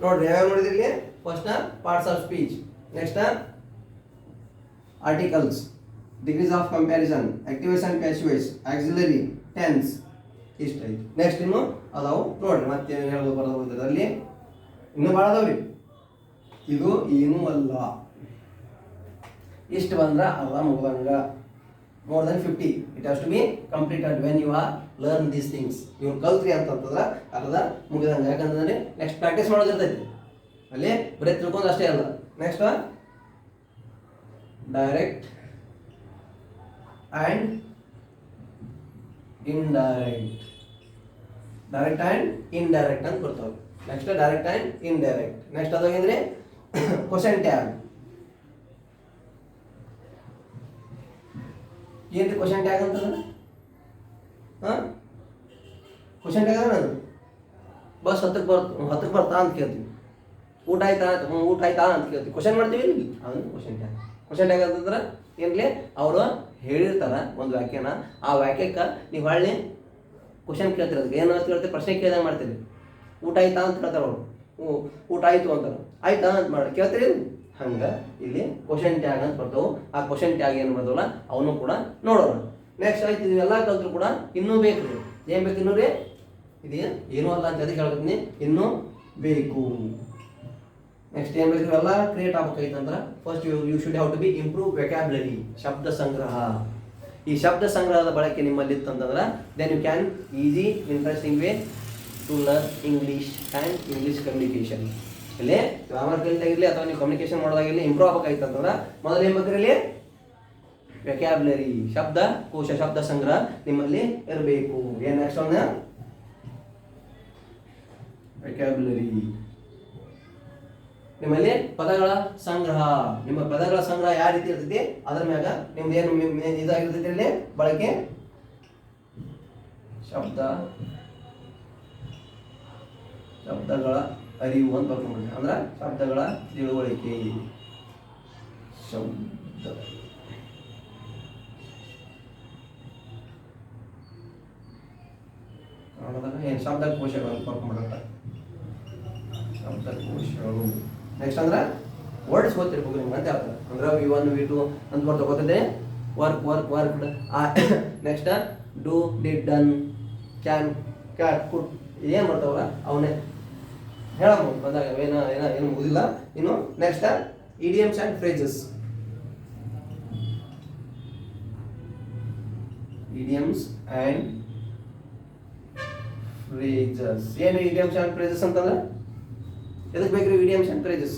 ನೋಡ್ರಿ ಯಾವ್ಯಾವ ನೋಡಿದ್ರಿ ಇಲ್ಲಿ. First parts of speech, next articles, degrees of comparison, active voice and passive voice, auxiliary, tense ಇಷ್ಟ ಐತಿ. ನೆಕ್ಸ್ಟ್ ಇನ್ನು ಅದಾವು ನೋಡ್ರಿ ಮತ್ತೆ ಹೇಳೋದು ಬರೋದು ಅಲ್ಲಿ ಇನ್ನೂ ಭಾಳ ಅದಾವ್ರಿ. ಇದು ಏನೂ ಅಲ್ಲ, ಇಷ್ಟು ಬಂದ್ರೆ ಅರ್ಧ ಮುಗ್ದಂಗ. more than 50 it has to be completed when you are learn these things. ನೀವು ಕಲ್ತ್ರಿ ಅಂತಂತಂದ್ರೆ ಅರ್ಧ ಮುಗಿದಂಗೆ. ಯಾಕಂತಂದ್ರೆ ನೆಕ್ಸ್ಟ್ ಪ್ರಾಕ್ಟೀಸ್ ಮಾಡೋದಿರ್ತೈತಿ ಅಲ್ಲಿ, ಬರೀ ತಿಳ್ಕೊಂಡು ಅಷ್ಟೇ ಅಲ್ಲ. Next direct and indirect, direct and indirect ಅಂತ ಬರ್ತಾವೆ. Next direct and indirect. Next ಅದಾಗಂದ್ರೆ ಕ್ವಶನ್ ಟ್ಯಾಗ್. ಏನು ಕ್ವಶನ್ ಟ್ಯಾಗ್ ಅಂತಂದ್ರೆ ಕ್ವಶನ್ ಟ್ಯಾಗ್ ಅಂದ್ರೆ ಬಸ್ ಹತ್ತಕ್ಕೆ ಬರ್ತಾ ಅಂತ ಕೇಳ್ತೀವಿ, ಊಟ ಆಯ್ತಾ ಊಟ ಆಯ್ತಾ ಅಂತ ಕೇಳ್ತೀವಿ, ಕ್ವಶನ್ ಮಾಡ್ತೀವಿ ಇಲ್ಲಿ, ಅದನ್ನು ಕ್ವಶನ್ ಟ್ಯಾಗ್. ಕ್ವಶನ್ ಟ್ಯಾಗ್ ಅಂತಂದ್ರೆ ಏನ್ಲಿ ಅವರು ಹೇಳಿರ್ತಾರ ಒಂದು ವಾಕ್ಯನ, ಆ ವಾಕ್ಯಕ್ಕೆ ನೀವು ಹೊಳ್ಳಿ ಕ್ವಶನ್ ಕೇಳ್ತೀರಿ, ಅದಕ್ಕೆ ಏನು ಅಂತ ಕೇಳ್ತೀರಿ, ಪ್ರಶ್ನೆ ಕೇಳಿದಂಗೆ ಮಾಡ್ತೀರಿ. ಊಟ ಆಯ್ತಾ ಅಂತ ಕೇಳ್ತಾರೆ ಅವರು, ಊಟ ಆಯಿತು ಅಂತಾರೆ, ಆಯ್ತಾ ಅಂತ ಮಾಡಿ ಕೇಳ್ತೀರಿ. ಹಂಗೆ ಇಲ್ಲಿ ಕ್ವಶನ್ ಟ್ಯಾಗ್ ಅಂತ ಬರ್ತಾವೆ. ಆ ಕ್ವಶನ್ ಟ್ಯಾಗ್ ಏನು ಬರ್ತಾವಲ್ಲ ಅವನು ಕೂಡ ನೋಡೋಣ. ನೆಕ್ಸ್ಟ್ ಆಯ್ತು ಇದೆಲ್ಲ ಕಲ್ತ್ರು ಕೂಡ ಇನ್ನೂ ಬೇಕು ರೀ. ಏನು ಬೇಕು ಇನ್ನೂ ರೀ? ಇದು ಏನೂ ಅಲ್ಲ ಅಂತ ಅದಕ್ಕೆ ಹೇಳ್ತೀನಿ, ಇನ್ನೂ ಬೇಕು. ನೆಕ್ಸ್ಟ್ ಏನು ಬೇಕು? ಇವೆಲ್ಲ ಕ್ರಿಯೇಟ್ ಆಗ್ಬೇಕಾಯ್ತಂದ್ರೆ first you should have to be improve vocabulary, ಶಬ್ದ ಸಂಗ್ರಹ. ಈ ಶಬ್ದ ಸಂಗ್ರಹದ ಬಳಕೆ ನಿಮ್ಮಲ್ಲಿ ಇತ್ತಂತಂದ್ರೆ then you can easy interesting way to learn English and English communication. ಇಲ್ಲಿ ಗ್ರಾಮರ್ ಕಲಿತಾಗಿರಲಿ ಅಥವಾ ನೀವು ಕಮ್ಯುನಿಕೇಶನ್ ಮಾಡೋದಾಗಿರಲಿ ಇಂಪ್ರೂವ್ ಆಗಬೇಕಾಯ್ತಂತಂದ್ರೆ ಮೊದಲು ಏನು ಬೇಕಿರಲಿ? ವೆಕ್ಯಾಬ್ಲರಿ, ಶಬ್ದ ಕೋಶ, ಶಬ್ದ ಸಂಗ್ರಹ ನಿಮ್ಮಲ್ಲಿ ಇರಬೇಕು. ಏನು ನೆಕ್ಸ್ಟ್ ಒಂದು ವೆಕ್ಯಾಬ್ಲರಿ, ನಿಮ್ಮಲ್ಲಿ ಪದಗಳ ಸಂಗ್ರಹ. ನಿಮ್ಮ ಪದಗಳ ಸಂಗ್ರಹ ಯಾವ ರೀತಿ ಇರ್ತೈತಿ ಅದ್ರ ಮ್ಯಾಗ ನಿಮ್ದು ಏನು ಇದಾಗಿರ್ತೈತಿ ಇಲ್ಲಿ ಬಳಕೆ. ಶಬ್ದಗಳ ಅರಿವು ಅಂತ ಬರ್ಕೊಂಡ್ಬಿಡಿ, ಅಂದ್ರೆ ಶಬ್ದಗಳ ತಿಳುವಳಿಕೆ. ಶಬ್ದ ಕನ್ನಡದಾಗ ಏನು ಶಬ್ದಕೋಶಗಳು ಅಂತ ಬರ್ಕೊಂಡ್ಬಿಡತ್ತ, ಶಬ್ದಕೋಶಗಳು. ನೆಕ್ಸ್ಟ್ ಅಂದ್ರೆ ವರ್ಡ್ಸ್ ಗೊತ್ತಿರ್ಬೇಕು ನಿಮ್ಗೆ ಅಂತ ಹೇಳ್ತಾರೆ. ಅಂದ್ರೆ V1 V2 ಅಂತ ಬರ್ತಾ ಗೊತ್ತಿದೆ. Work work worked. Next do did done can cat could ಏನು ಬರ್ತಾವಲ್ಲ ಅವನ್ನೇ ಹೇಳಬಹುದು ಬಂದಾಗ ಏನು ಮುಗಿದಿಲ್ಲ ಇನ್ನು. Next idioms and phrases. Idioms and phrases. ಏನು ಇಡಿಯಮ್ಸ್ ಆ್ಯಂಡ್ ಫ್ರೇಜಸ್ ಅಂತಂದ್ರೆ ಎದಕ್ಕೆ ಬೇಕ್ರಿ idioms and phrases?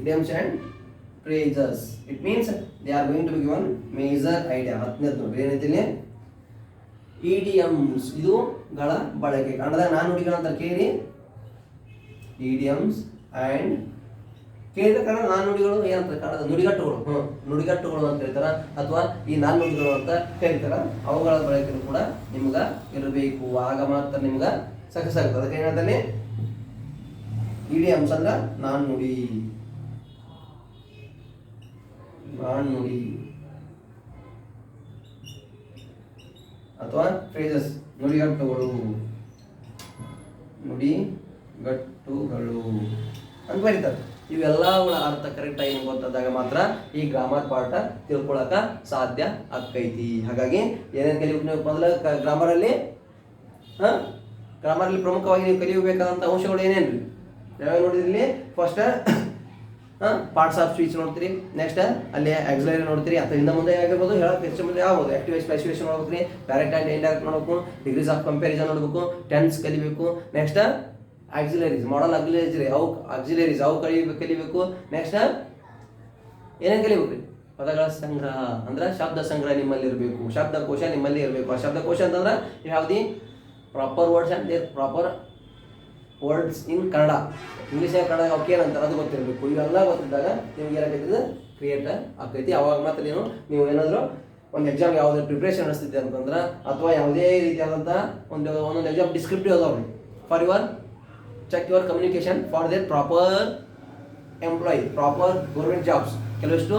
Idioms and phrases it means they are going to be given major idea. 10ನೇದು ನೋಡ್ರಿ ಏನೈತಿಲ್ಲಿ ಇಡಿಯಮ್ಸ್, ಇದುಗಳ ಬಳಕೆ. ಕನ್ನಡದಾಗ ನಾನುಡಿಗಳು ಅಂತ ಕೇಳಿ ಇಡಿಯಮ್ಸ್ ಆ್ಯಂಡ್ ಕೇಳಿದ್ರೆ ಕನ್ನಡ ನಾನುಡಿಗಳು ಏನಂತಾರೆ, ಕನ್ನಡದ ನುಡಿಗಟ್ಟುಗಳು, ನುಡಿಗಟ್ಟುಗಳು ಅಂತ ಹೇಳ್ತಾರ ಅಥವಾ ಈ ನಾನುಡಿಗಳು ಅಂತ ಹೇಳ್ತಾರ. ಅವುಗಳ ಬಳಕೆ ಕೂಡ ನಿಮ್ಗೆ ಇರಬೇಕು, ಆಗ ಮಾತ್ರ ನಿಮ್ಗೆ ಸಕ್ಸಸ್ ಆಗುತ್ತೆ. ಅದಕ್ಕೆ ಏನಂತಾನೆ ಇಡಿಯಮ್ಸ್ ಅಂದ್ರೆ ನಾನುಡಿ, ನಾನುಡಿ ಅಥವಾ ಫ್ರೇಜಸ್ ನುಡಿಗಟ್ಟುಗಳು, ನುಡಿಗಟ್ಟುಗಳು ಅಂತ ಬರೀತಾರೆ. ಇವೆಲ್ಲಗಳ ಅರ್ಥ ಕರೆಕ್ಟಾಗಿ ಗೊತ್ತಾದಾಗ ಮಾತ್ರ ಈ ಗ್ರಾಮರ್ ಪಾಠ ತಿಳ್ಕೊಳಕ ಸಾಧ್ಯ ಆಕೈತಿ. ಹಾಗಾಗಿ ಏನೇನು ಕಲಿಬೇಕು ನೀವು ಮೊದಲ ಗ್ರಾಮರಲ್ಲಿ ಪ್ರಮುಖವಾಗಿ ನೀವು ಕಲಿಯಬೇಕಾದಂಥ ಅಂಶಗಳು ಏನೇನು ರೀ? ಯಾವ್ಯಾವ ನೋಡಿದ್ರಿ? ಫಸ್ಟ್ ಪಾರ್ಟ್ಸ್ ಆಫ್ ಸ್ಪೀಚ್ ನೋಡ್ತೀರಿ. ನೆಕ್ಸ್ಟ್ ಅಲ್ಲಿ ಆಕ್ಸಿಲರಿ ನೋಡ್ತೀರಿ, ಅಥವಾ ಹಿಂದೆ ಮುಂದೆ ಆಗಿರ್ಬೋದು, ಹೇಳಕ್ಕೆ ಹೆಚ್ಚು ಮುಂದೆ ಆಗ್ಬೋದು. ಆಕ್ಟಿವೇಸ್ ಪ್ಯಾಸಿವೇಷನ್ ನೋಡ್ಬೇಕು, ಡೈರೆಕ್ಟ್ ಆ್ಯಂಡ್ ಇಂಡೈರೆಕ್ಟ್ ನೋಡಬೇಕು, ಡಿಗ್ರೀಸ್ ಆಫ್ ಕಂಪ್ಯಾರಿಸನ್ ನೋಡಬೇಕು, ಟೆನ್ಸ್ ಕಲಿಬೇಕು. ನೆಕ್ಸ್ಟ್ ಆಕ್ಸಿಲರೀಸ್, ಮಾಡಲ್ ಆಕ್ಸಿಲರೀಸ್ ಅವು ಕಲಿಬೇಕು. ನೆಕ್ಸ್ಟ್ ಏನೇನು ಕಲಿಬೇಕು ರೀ? ಪದಗಳ ಸಂಗ್ರಹ ಅಂದ್ರೆ ಶಬ್ದ ಸಂಗ್ರಹ ನಿಮ್ಮಲ್ಲಿ ಇರಬೇಕು, ಶಬ್ದಕೋಶ ನಿಮ್ಮಲ್ಲಿ ಇರಬೇಕು. ಆ ಶಬ್ದಕೋಶ ಅಂತಂದ್ರೆ you have the proper words and their proper words in Kannada. ಇಂಗ್ಲೀಷಾಗ ಕನ್ನಡ ಅವಕ್ಕೆ ಏನಂತಾರೆ ಅದು ಗೊತ್ತಿರಬೇಕು. ಇವೆಲ್ಲ ಗೊತ್ತಿದ್ದಾಗ ನಿಮ್ಗೆ ಏನಾಗೈತಿ ಕ್ರಿಯೇಟ್ ಆಗ್ತೈತಿ. ಅವಾಗ ಮಾತ್ರ ನೀವು ಏನಾದರೂ ಒಂದು ಎಕ್ಸಾಮ್ ಯಾವುದೇ ಪ್ರಿಪ್ರೇಷನ್ ನಡೆಸ್ತಿದ್ದೆ ಅಂತಂದ್ರೆ, ಅಥವಾ ಯಾವುದೇ ರೀತಿಯಾದಂಥ ಒಂದೊಂದು ಎಕ್ಸಾಮ್ ಡಿಸ್ಕ್ರಿಪ್ಟಿವ್ ಅದಾವೆ for your check your communication for their proper employee, proper government jobs. ಕೆಲವಷ್ಟು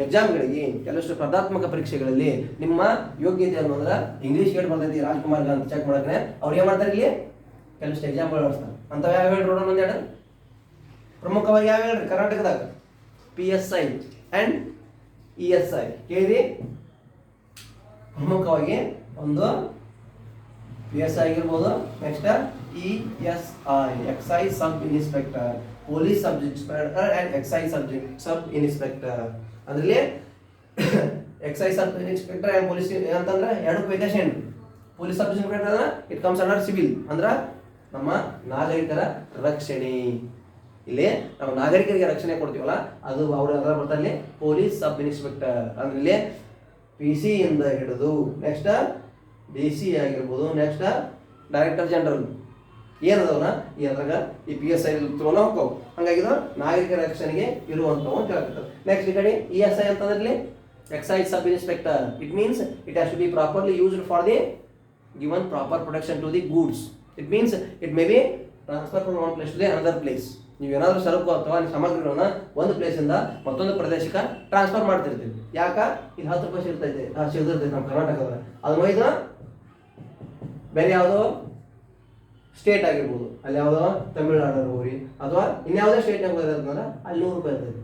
ಎಕ್ಸಾಮ್ಗಳಿಗೆ, ಕೆಲವಷ್ಟು ಸ್ಪರ್ಧಾತ್ಮಕ ಪರೀಕ್ಷೆಗಳಲ್ಲಿ ನಿಮ್ಮ ಯೋಗ್ಯತೆ ಅನ್ನೋದ್ರೆ ಇಂಗ್ಲೀಷ್ ಗೇಟ್ ಬರ್ತೈತಿ ರಾಜ್ಕುಮಾರ್ ಅಂತ ಚೆಕ್ ಮಾಡಕ್ಕೆ ಅವ್ರು ಏನು ಮಾಡ್ತಾರೆ, ಇಲ್ಲಿ ಕೆಲವಷ್ಟು ಎಕ್ಸಾಮ್ಗಳು ನಡೆಸ್ತಾರೆ. ಅಂಥವು ಯಾವ ಹೇಳ್ರಿ ನೋಡೋಣ ಒಂದೆರಡು ಪ್ರಮುಖವಾಗಿ ಯಾವ ಹೇಳ್ರಿ ಕರ್ನಾಟಕದಾಗ PSI ಆ್ಯಂಡ್ ESI ಕೇಳಿ. ಪ್ರಮುಖವಾಗಿ ಒಂದು PSI ಆಗಿರ್ಬೋದು, next ESI excise sub inspector, police sub inspector and excise sub inspector. ಅದರಲ್ಲಿ excise sub inspector and police ಅಂತಂದ್ರೆ ಎರಡಕ್ಕೂ ವ್ಯತ್ಯಾಸ ಏನು? ಪೊಲೀಸ್ ಸಬ್ ಇನ್ಸ್ಪೆಕ್ಟರ್ ಅಂದ್ರೆ ಇಟ್ ಕಮ್ಸ್ ಅಂಡರ್ ಸಿವಿಲ್, ಅಂದ್ರೆ ನಮ್ಮ ನಾಗರಿಕರ ರಕ್ಷಣೆ. ಇಲ್ಲಿ ನಾವು ನಾಗರಿಕರಿಗೆ ರಕ್ಷಣೆ ಕೊಡ್ತೀವಲ್ಲ ಅದು ಅವರು ಅದರ ಬರ್ತಾರೆ ಪೊಲೀಸ್ ಸಬ್ ಇನ್ಸ್ಪೆಕ್ಟರ್. ಅಂದ್ರೆ ಇಲ್ಲಿ PC ಇಂದ ಹಿಡಿದು ನೆಕ್ಸ್ಟ್ DC ಆಗಿರ್ಬೋದು, ನೆಕ್ಸ್ಟ್ ಡೈರೆಕ್ಟರ್ ಜನರಲ್ ಏನದವನ ಈ ಅದ್ರಾಗ ಈ PSI ತೊಗೊಂಡು ಹೋಗ್ತಾವೆ. ಹಂಗಾಗಿ ನಾಗರಿಕರ ರಕ್ಷಣೆಗೆ ಇರುವಂಥವು ಅಂತ ಹೇಳ್ತಾರೆ. ನೆಕ್ಸ್ಟ್ ಈ ಕಡೆ ESI ಅಂತಂದ್ರಲ್ಲಿ excise sub inspector. It means it has to be properly used for the given proper protection to the goods. It means it may be transfer from one place to the another place. ನೀವೇನಾದ್ರೂ ಸರಕು ಅಥವಾ ಸಾಮಗ್ರಿಗಳನ್ನ ಒಂದು ಪ್ಲೇಸಿಂದ ಮತ್ತೊಂದು ಪ್ರದೇಶಕ್ಕೆ transfer ಮಾಡ್ತಿರ್ತೀವಿ. ಯಾಕ ಇಲ್ಲಿ 10 ರೂಪಾಯಿ ಸಿಗ್ತೈತೆ ಸಿಗ್ತಿರ್ತೈತೆ ನಮ್ಮ ಕರ್ನಾಟಕದ, ಅದು ಒಯ್ದು ಬೇರೆ ಯಾವುದೋ ಸ್ಟೇಟ್ ಆಗಿರ್ಬೋದು, ಅಲ್ಲಿ ಯಾವುದೋ ತಮಿಳುನಾಡು ಹೋಗಿ ಅಥವಾ ಇನ್ಯಾವುದೇ ಸ್ಟೇಟ್ನಾಗ ಹೋದ್ರೆ ಅಲ್ಲಿ 100 ರೂಪಾಯಿ ಇರ್ತೈತಿ.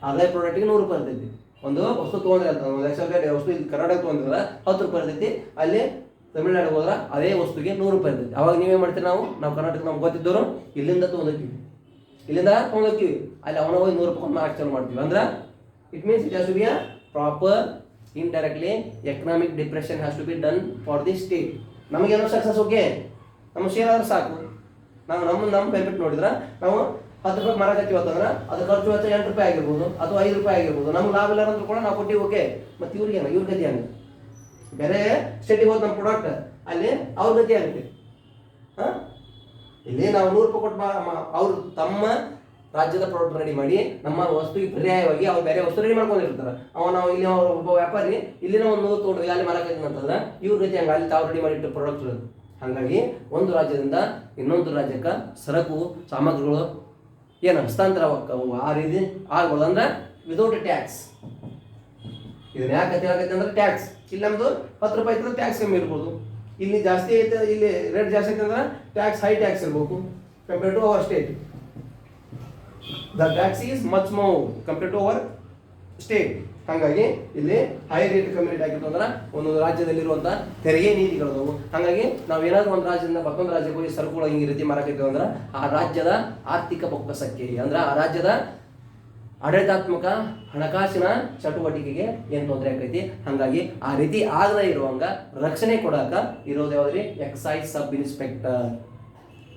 ಅದೇ ಪ್ರಾಡಕ್ಟಿಗೆ 100 ರೂಪಾಯಿ ಇರ್ತೈತಿ. ಒಂದು ವಸ್ತು ತೊಗೊಂಡ್ರೆ ಅಂತ ಒಂದು ಲಕ್ಷ ವಸ್ತು ಇಲ್ಲಿ ಕರ್ನಾಟಕ ತೊಗೊಂಡ್ರೆ 10 ರೂಪಾಯಿ ಇರ್ತೈತಿ. ಅಲ್ಲಿ ತಮಿಳ್ನಾಡಿಗೆ ಹೋದ್ರೆ ಅದೇ ವಸ್ತುಗೆ 100 ರೂಪಾಯಿ ಇರ್ತೈತಿ. ಅವಾಗ ನೀವೇನು ಮಾಡ್ತೀವಿ, ನಾವು ಕರ್ನಾಟಕ ನಮ್ಗೆ ಗೊತ್ತಿದ್ದವರು ಇಲ್ಲಿಂದ ತೊಗೊಂಡಿರ್ತೀವಿ, ಅಲ್ಲಿ ಅವನ ಹೋಗಿ 100 ರೂಪಾಯಿ ಮಾರ್ಕ್ ಚಾಲು ಮಾಡ್ತೀವಿ. ಅಂದ್ರೆ it means it has to be a proper indirectly economic depression has to be done for the state. ನಮಗೇನೋ ಸಕ್ಸಸ್ ಓಕೆ, ನಮ್ಮ ಶೇರ್ ಆದ್ರೆ ಸಾಕು. ನಾವು ನಮ್ಮ ಬೆನಿಫಿಟ್ ನೋಡಿದ್ರೆ ನಾವು 10 ರೂಪಾಯಿ ಮಾರಾಕತ್ತೀವಿ ಅಂತಂದ್ರೆ ಅದು ಖರ್ಚು ವೆಚ್ಚ 8 ರೂಪಾಯಿ ಆಗಿರ್ಬೋದು ಅಥವಾ 5 ರೂಪಾಯಿ ಆಗಿರ್ಬೋದು. ನಮ್ಗೆ ಲಾಭ ಇಲ್ಲ ಅಂದ್ರೂ ಕೂಡ ನಾವು ಕೊಟ್ಟಿವಿ ಓಕೆ. ಮತ್ತು ಇವ್ರಿಗೆ ಇವ್ರ ಗತಿ ಹಂಗೆ ಬೇರೆ ಸ್ಟೇಟಿಗೆ ಹೋದ್ ನಮ್ಮ ಪ್ರಾಡಕ್ಟ್ ಅಲ್ಲಿ ಅವ್ರ ಗತಿ ಆಗುತ್ತೆ. ಇಲ್ಲಿ ನಾವು 100 ರೂಪಾಯಿ ಕೊಟ್ಟು ಅವ್ರು ತಮ್ಮ ರಾಜ್ಯದ ಪ್ರಾಡಕ್ಟ್ ರೆಡಿ ಮಾಡಿ ನಮ್ಮ ವಸ್ತುವಿಗೆ ಪರ್ಯಾಯವಾಗಿ ಅವ್ರು ಬೇರೆ ವಸ್ತು ರೆಡಿ ಮಾಡ್ಕೊಂಡಿರ್ತಾರೆ. ನಾವು ಇಲ್ಲಿ ಒಬ್ಬ ವ್ಯಾಪಾರಿ ಇಲ್ಲಿನ ಒಂದು 100 ತೊಗೊಂಡು ಅಲ್ಲಿ ಮಾರಾಕತ್ತೀನಿ ಅಂತಂದ್ರೆ ಇವ್ರ ಗತಿ ಹಂಗೆ ಅಲ್ಲಿ ತಾವು ರೆಡಿ ಮಾಡಿಟ್ಟು ಪ್ರಾಡಕ್ಟ್. ಹಾಗಾಗಿ ಒಂದು ರಾಜ್ಯದಿಂದ ಇನ್ನೊಂದು ರಾಜ್ಯಕ್ಕೆ ಸರಕು ಸಾಮಗ್ರಿಗಳು ಏನು ಹಸ್ತಾಂತರ ಆ ರೀತಿ ಆಗ್ಬೋದು. ಅಂದ್ರೆ ವಿದೌಟ್ ಟ್ಯಾಕ್ಸ್. ಇದನ್ನ ಯಾಕೆ ಹೇಳಕತ್ತೆ ಅಂದ್ರೆ ಟ್ಯಾಕ್ಸ್ ಇಲ್ಲಿ ನಮ್ದು 10 ರೂಪಾಯಿ ಐತೆ ಟ್ಯಾಕ್ಸ್ ಕಮ್ಮಿ ಇರ್ಬೋದು. ಇಲ್ಲಿ ಜಾಸ್ತಿ ಐತೆ, ಇಲ್ಲಿ ರೇಟ್ ಜಾಸ್ತಿ ಐತೆ ಅಂದ್ರೆ ಟ್ಯಾಕ್ಸ್ ಹೈ ಟ್ಯಾಕ್ಸ್ ಇರಬೇಕು compare to our state. The tax is much more compare to our state. ಹಾಗಾಗಿ ಇಲ್ಲಿ ಹೈ ರೇಟ್ ಕಮ್ಮಿ ರೇಟ್ ಆಗಿತ್ತು ಅಂದ್ರೆ ಒಂದೊಂದು ರಾಜ್ಯದಲ್ಲಿರುವಂಥ ತೆರಿಗೆ ನೀತಿಗಳದವು. ಹಾಗಾಗಿ ನಾವು ಏನಾದರೂ ಒಂದು ರಾಜ್ಯದಿಂದ ಮತ್ತೊಂದು ರಾಜ್ಯಕ್ಕೆ ಹೋಗಿ ಸರಕುಗಳು ಈ ರೀತಿ ಮಾರಾಕಿದ್ದೇವೆ ಅಂದ್ರೆ ಆ ರಾಜ್ಯದ ಆರ್ಥಿಕ ಬೊಕ್ಕಸಕ್ಕೆ ಅಂದ್ರೆ ಆ ರಾಜ್ಯದ ಆಡಳಿತಾತ್ಮಕ ಹಣಕಾಸಿನ ಚಟುವಟಿಕೆಗೆ ಏನು ತೊಂದರೆ ಆಕೈತಿ. ಹಾಗಾಗಿ ಆ ರೀತಿ ಆಗದೇ ಇರುವಂಗ ರಕ್ಷಣೆ ಕೊಡಾಕ ಇರೋದು ಯಾವ್ದ್ರಿ ಎಕ್ಸೈಸ್ ಸಬ್ ಇನ್ಸ್ಪೆಕ್ಟರ್.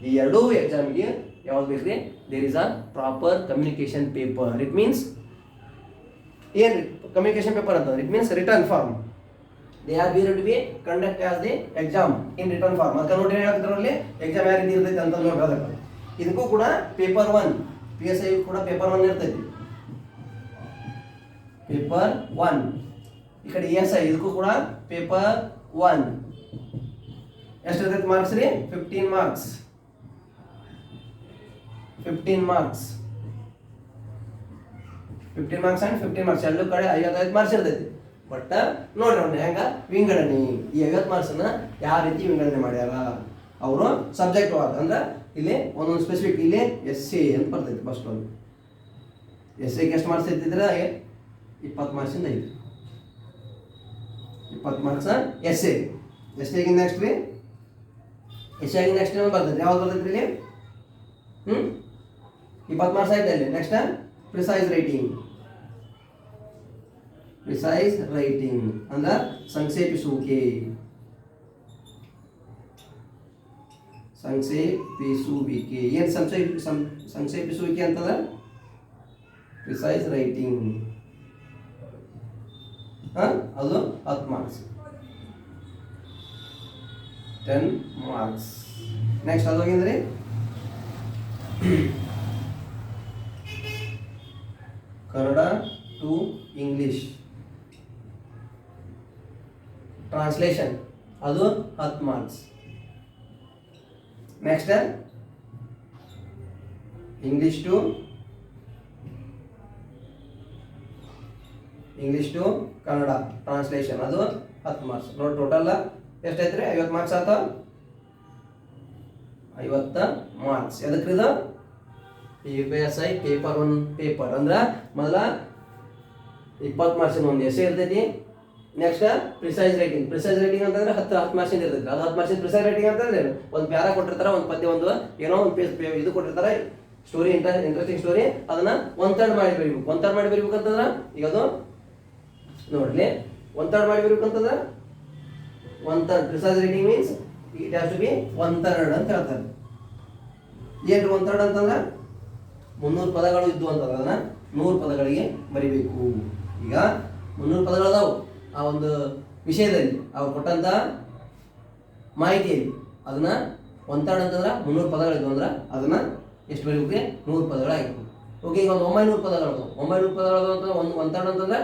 ಈ ಎರಡೂ ಎಕ್ಸಾಮ್ಗೆ ಯಾವ್ದು ಬೇಕ್ರಿ there is a proper communication paper. It means ಏನು ಕಮ್ಯುನಿಕೇಶನ್ ಪೇಪರ್ ಅಂತಂದ್ರೆ it means return form. They are be to be conduct as the exam in return form. ಅದಕ್ಕೆ ನೋಡಿ ಏನು ಹೇಳ್ತಿದ್ರಲ್ಲಿ ಎಕ್ಸಾಮ್ ಯಾವ ರೀತಿ ಇರ್ತೈತೆ ಅಂತ ನೋಡೋದಕ್ಕೆ. ಇದಕ್ಕೂ ಕೂಡ ಪೇಪರ್ 1 PSI ಕೂಡ ಪೇಪರ್ 1 ಇರ್ತೈತಿ. ಪೇಪರ್ 1 ಈ ಕಡೆ ESI ಇದಕ್ಕೂ ಕೂಡ ಪೇಪರ್ 1 ಎಷ್ಟು ಇರ್ತೈತಿ ಮಾರ್ಕ್ಸ್ ರೀ 15 ಮಾರ್ಕ್ಸ್. 15 ಮಾರ್ಕ್ಸ್ ಆ್ಯಂಡ್ 15 ಮಾರ್ಕ್ಸ್ ಎರಡು ಕಡೆ 55 ಮಾರ್ಕ್ಸ್ ಇರ್ತೈತಿ. ಬಟ್ ನೋಡ್ರಿ ಹೆಂಗ ವಿಂಗಡಣೆ ಈ 50 ಮಾರ್ಕ್ಸನ್ನ ಯಾವ ರೀತಿ ವಿಂಗಡಣೆ ಮಾಡ್ಯಾರ ಅವರು ಸಬ್ಜೆಕ್ಟ್ ವಾದ. ಅಂದ್ರೆ ಇಲ್ಲಿ ಒಂದೊಂದು ಸ್ಪೆಸಿಫಿಕ್ ಇಲ್ಲಿ SA ಅಂತ ಬರ್ತೈತಿ. ಫಸ್ಟ್ ಒಂದು SAಗೆ ಎಷ್ಟು ಮಾರ್ಕ್ಸ್ ಇರ್ತಿದ್ರೆ 20 ಮಾರ್ಕ್ಸಿಂದ ಐತಿ 20 ಮಾರ್ಕ್ಸ್ SAಗೆ ನೆಕ್ಸ್ಟ್ ರೀ SAಗೆ ನೆಕ್ಸ್ಟ್ ಏನು ಬರ್ತೈತಿ ಯಾವ್ದು ಬರ್ತೈತಿ ಇಲ್ಲಿ 20 ಮಾರ್ಕ್ಸ್ ಆಯ್ತು ಅಲ್ಲಿ. ನೆಕ್ಸ್ಟ್ ಪ್ರಿಸೈಸ್ ರೈಟಿಂಗ್ ಅಂದ್ರೆ ಸಂಕ್ಷೇಪಿಸುವಿಕೆ ಏನು ಸಂಕ್ಷೇಪಿಸುವಿಕೆ ಅಂತಂದ್ರೆ ಪ್ರಿಸೈಸ್ ರೈಟಿಂಗ್ ಅದು 10 ಮಾರ್ಕ್ಸ್ 10 ಮಾರ್ಕ್ಸ್. ನೆಕ್ಸ್ಟ್ ಅದು ಹೋಗಿಂದ್ರಿ ಕನ್ನಡ ಟು ಇಂಗ್ಲಿಷ್ ಟ್ರಾನ್ಸ್ಲೇಷನ್ ಅದು 10 marks. Next English to Kannada translation ಅದು 10 ಮಾರ್ಕ್ಸ್. ನೋಡಿ ಟೋಟಲ್ ಎಷ್ಟೈತ್ರಿ? 50 ಮಾರ್ಕ್ಸ್ ಆತ. 50 ಮಾರ್ಕ್ಸ್ ಎದಕ್ರಿದ? PSI ಪೇಪರ್ 1 ಪೇಪರ್ ಅಂದ್ರೆ ಮೊದಲ 20 ಮಾರ್ಕ್ಸಿನ ಒಂದು ಎಸೆ ಇರ್ತೈತಿ. ನೆಕ್ಸ್ಟ್ ಪ್ರಿಸೈಸ್ ರೈಟಿಂಗ್ ಅಂತಂದ್ರೆ 10 ಮಾರ್ಕ್ಸಿನ ಇರ್ತೈತಿ. ಅದು 10 ಮಾರ್ಕ್ಸಿನ ಪ್ರಿಸೈಸ್ ರೈಟಿಂಗ್ ಅಂತಂದ್ರೆ ಒಂದು ಪ್ಯಾರಾ ಕೊಟ್ಟಿರ್ತಾರೆ, ಒಂದು ಪದ್ಯ, ಒಂದು ಏನೋ ಒಂದು ಪೇಜ್ ಇದು ಕೊಟ್ಟಿರ್ತಾರೆ, ಸ್ಟೋರಿ ಇಂಟ್ರೆಸ್ಟಿಂಗ್ ಸ್ಟೋರಿ, ಅದನ್ನ 1/3 ಮಾಡಿ ಬರೀಬೇಕು. 1/3 ಮಾಡಿ ಬರೀಬೇಕಂತಂದ್ರೆ ಈಗ ಅದು ನೋಡ್ಲಿ 1/3 ಮಾಡಿ ಬರೀಬೇಕಂತಂದ್ರೆ 1/3 precise writing means it has to be 1/3 ಅಂತ ಹೇಳ್ತಾರೆ. ಏನು 1/3 ಅಂತಂದ್ರೆ 300 ಪದಗಳು ಇದ್ದು ಅಂತಂದ್ರೆ ಅದನ್ನ 100 ಪದಗಳಿಗೆ ಬರಿಬೇಕು. ಈಗ 300 ಪದಗಳದಾವು ಆ ಒಂದು ವಿಷಯದಲ್ಲಿ ಅವ್ರು ಕೊಟ್ಟಂತ ಮಾಹಿತಿಯಲ್ಲಿ, ಅದನ್ನ 1/3 ಅಂತಂದ್ರೆ 300 ಪದಗಳಿದ್ವು ಅಂದ್ರೆ ಅದನ್ನ ಎಷ್ಟು ಬರೀಬೇಕು? 100 ಪದಗಳಾಗಿತ್ತು. ಓಕೆ, ಈಗ ಒಂದು 900 ಪದಗಳು 900 ಪದಗಳು ಅಂತಂದ್ರೆ 1/3 ಅಂತಂದ್ರೆ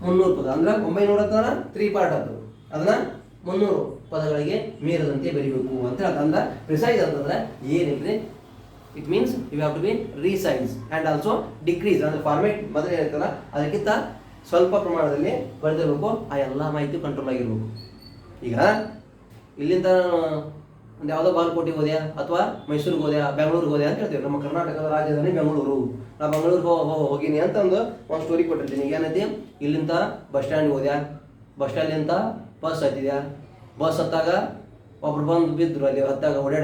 300 ಪದ ಅಂದ್ರೆ 900 ಅಂತಂದ್ರೆ 3 ಪಾರ್ಟ್ ಅದು. ಅದನ್ನ 300 ಪದಗಳಿಗೆ ಮೀರದಂತೆ ಬರೀಬೇಕು ಅಂತ ಹೇಳ್ತಾರೆ. ಅಂದ್ರೆ ಪ್ರಿಸೈಸ್ ಅಂತಂದ್ರೆ ಏನಿಲ್ರಿ, it means you have to be resize and also decrease. ಅಂದ್ರೆ ಫಾರ್ಮೇಟ್ ಮೊದಲು ಏನಿರ್ತಲ್ಲ ಅದಕ್ಕಿಂತ ಸ್ವಲ್ಪ ಪ್ರಮಾಣದಲ್ಲಿ ಬರೆದಿರಬೇಕು. ಆ ಎಲ್ಲ ಮಾಹಿತಿ ಕಂಟ್ರೋಲ್ ಆಗಿರ್ಬೇಕು. ಈಗ ಇಲ್ಲಿಂದ ಒಂದು ಯಾವುದೋ ಬಾಲ್ಕೋಟಿಗೆ ಹೋದ್ಯಾ ಅಥವಾ ಮೈಸೂರಿಗೆ ಹೋದ್ಯಾ, ಬೆಂಗಳೂರಿಗೆ ಹೋದ್ಯಾ ಅಂತ ಹೇಳ್ತೀವಿ. ನಮ್ಮ ಕರ್ನಾಟಕದ ರಾಜಧಾನಿ ಬೆಂಗಳೂರು, ನಾ ಬೆಂಗಳೂರಿಗೆ ಹೋಗಿನಿ ಅಂತ ಒಂದು ಸ್ಟೋರಿ ಕೊಟ್ಟಿರ್ತೀನಿ. ಏನೈತಿ, ಇಲ್ಲಿಂದ ಬಸ್ ಸ್ಟ್ಯಾಂಡ್ಗೆ ಹೋದ್ಯಾ, ಬಸ್ ಸ್ಟ್ಯಾಂಡಿಂದ ಬಸ್ ಹತ್ತಿದ್ಯಾ, ಬಸ್ ಹತ್ತಾಗ ಒಬ್ರು ಬಂದು ಬಿದ್ದರು, ಅಲ್ಲಿ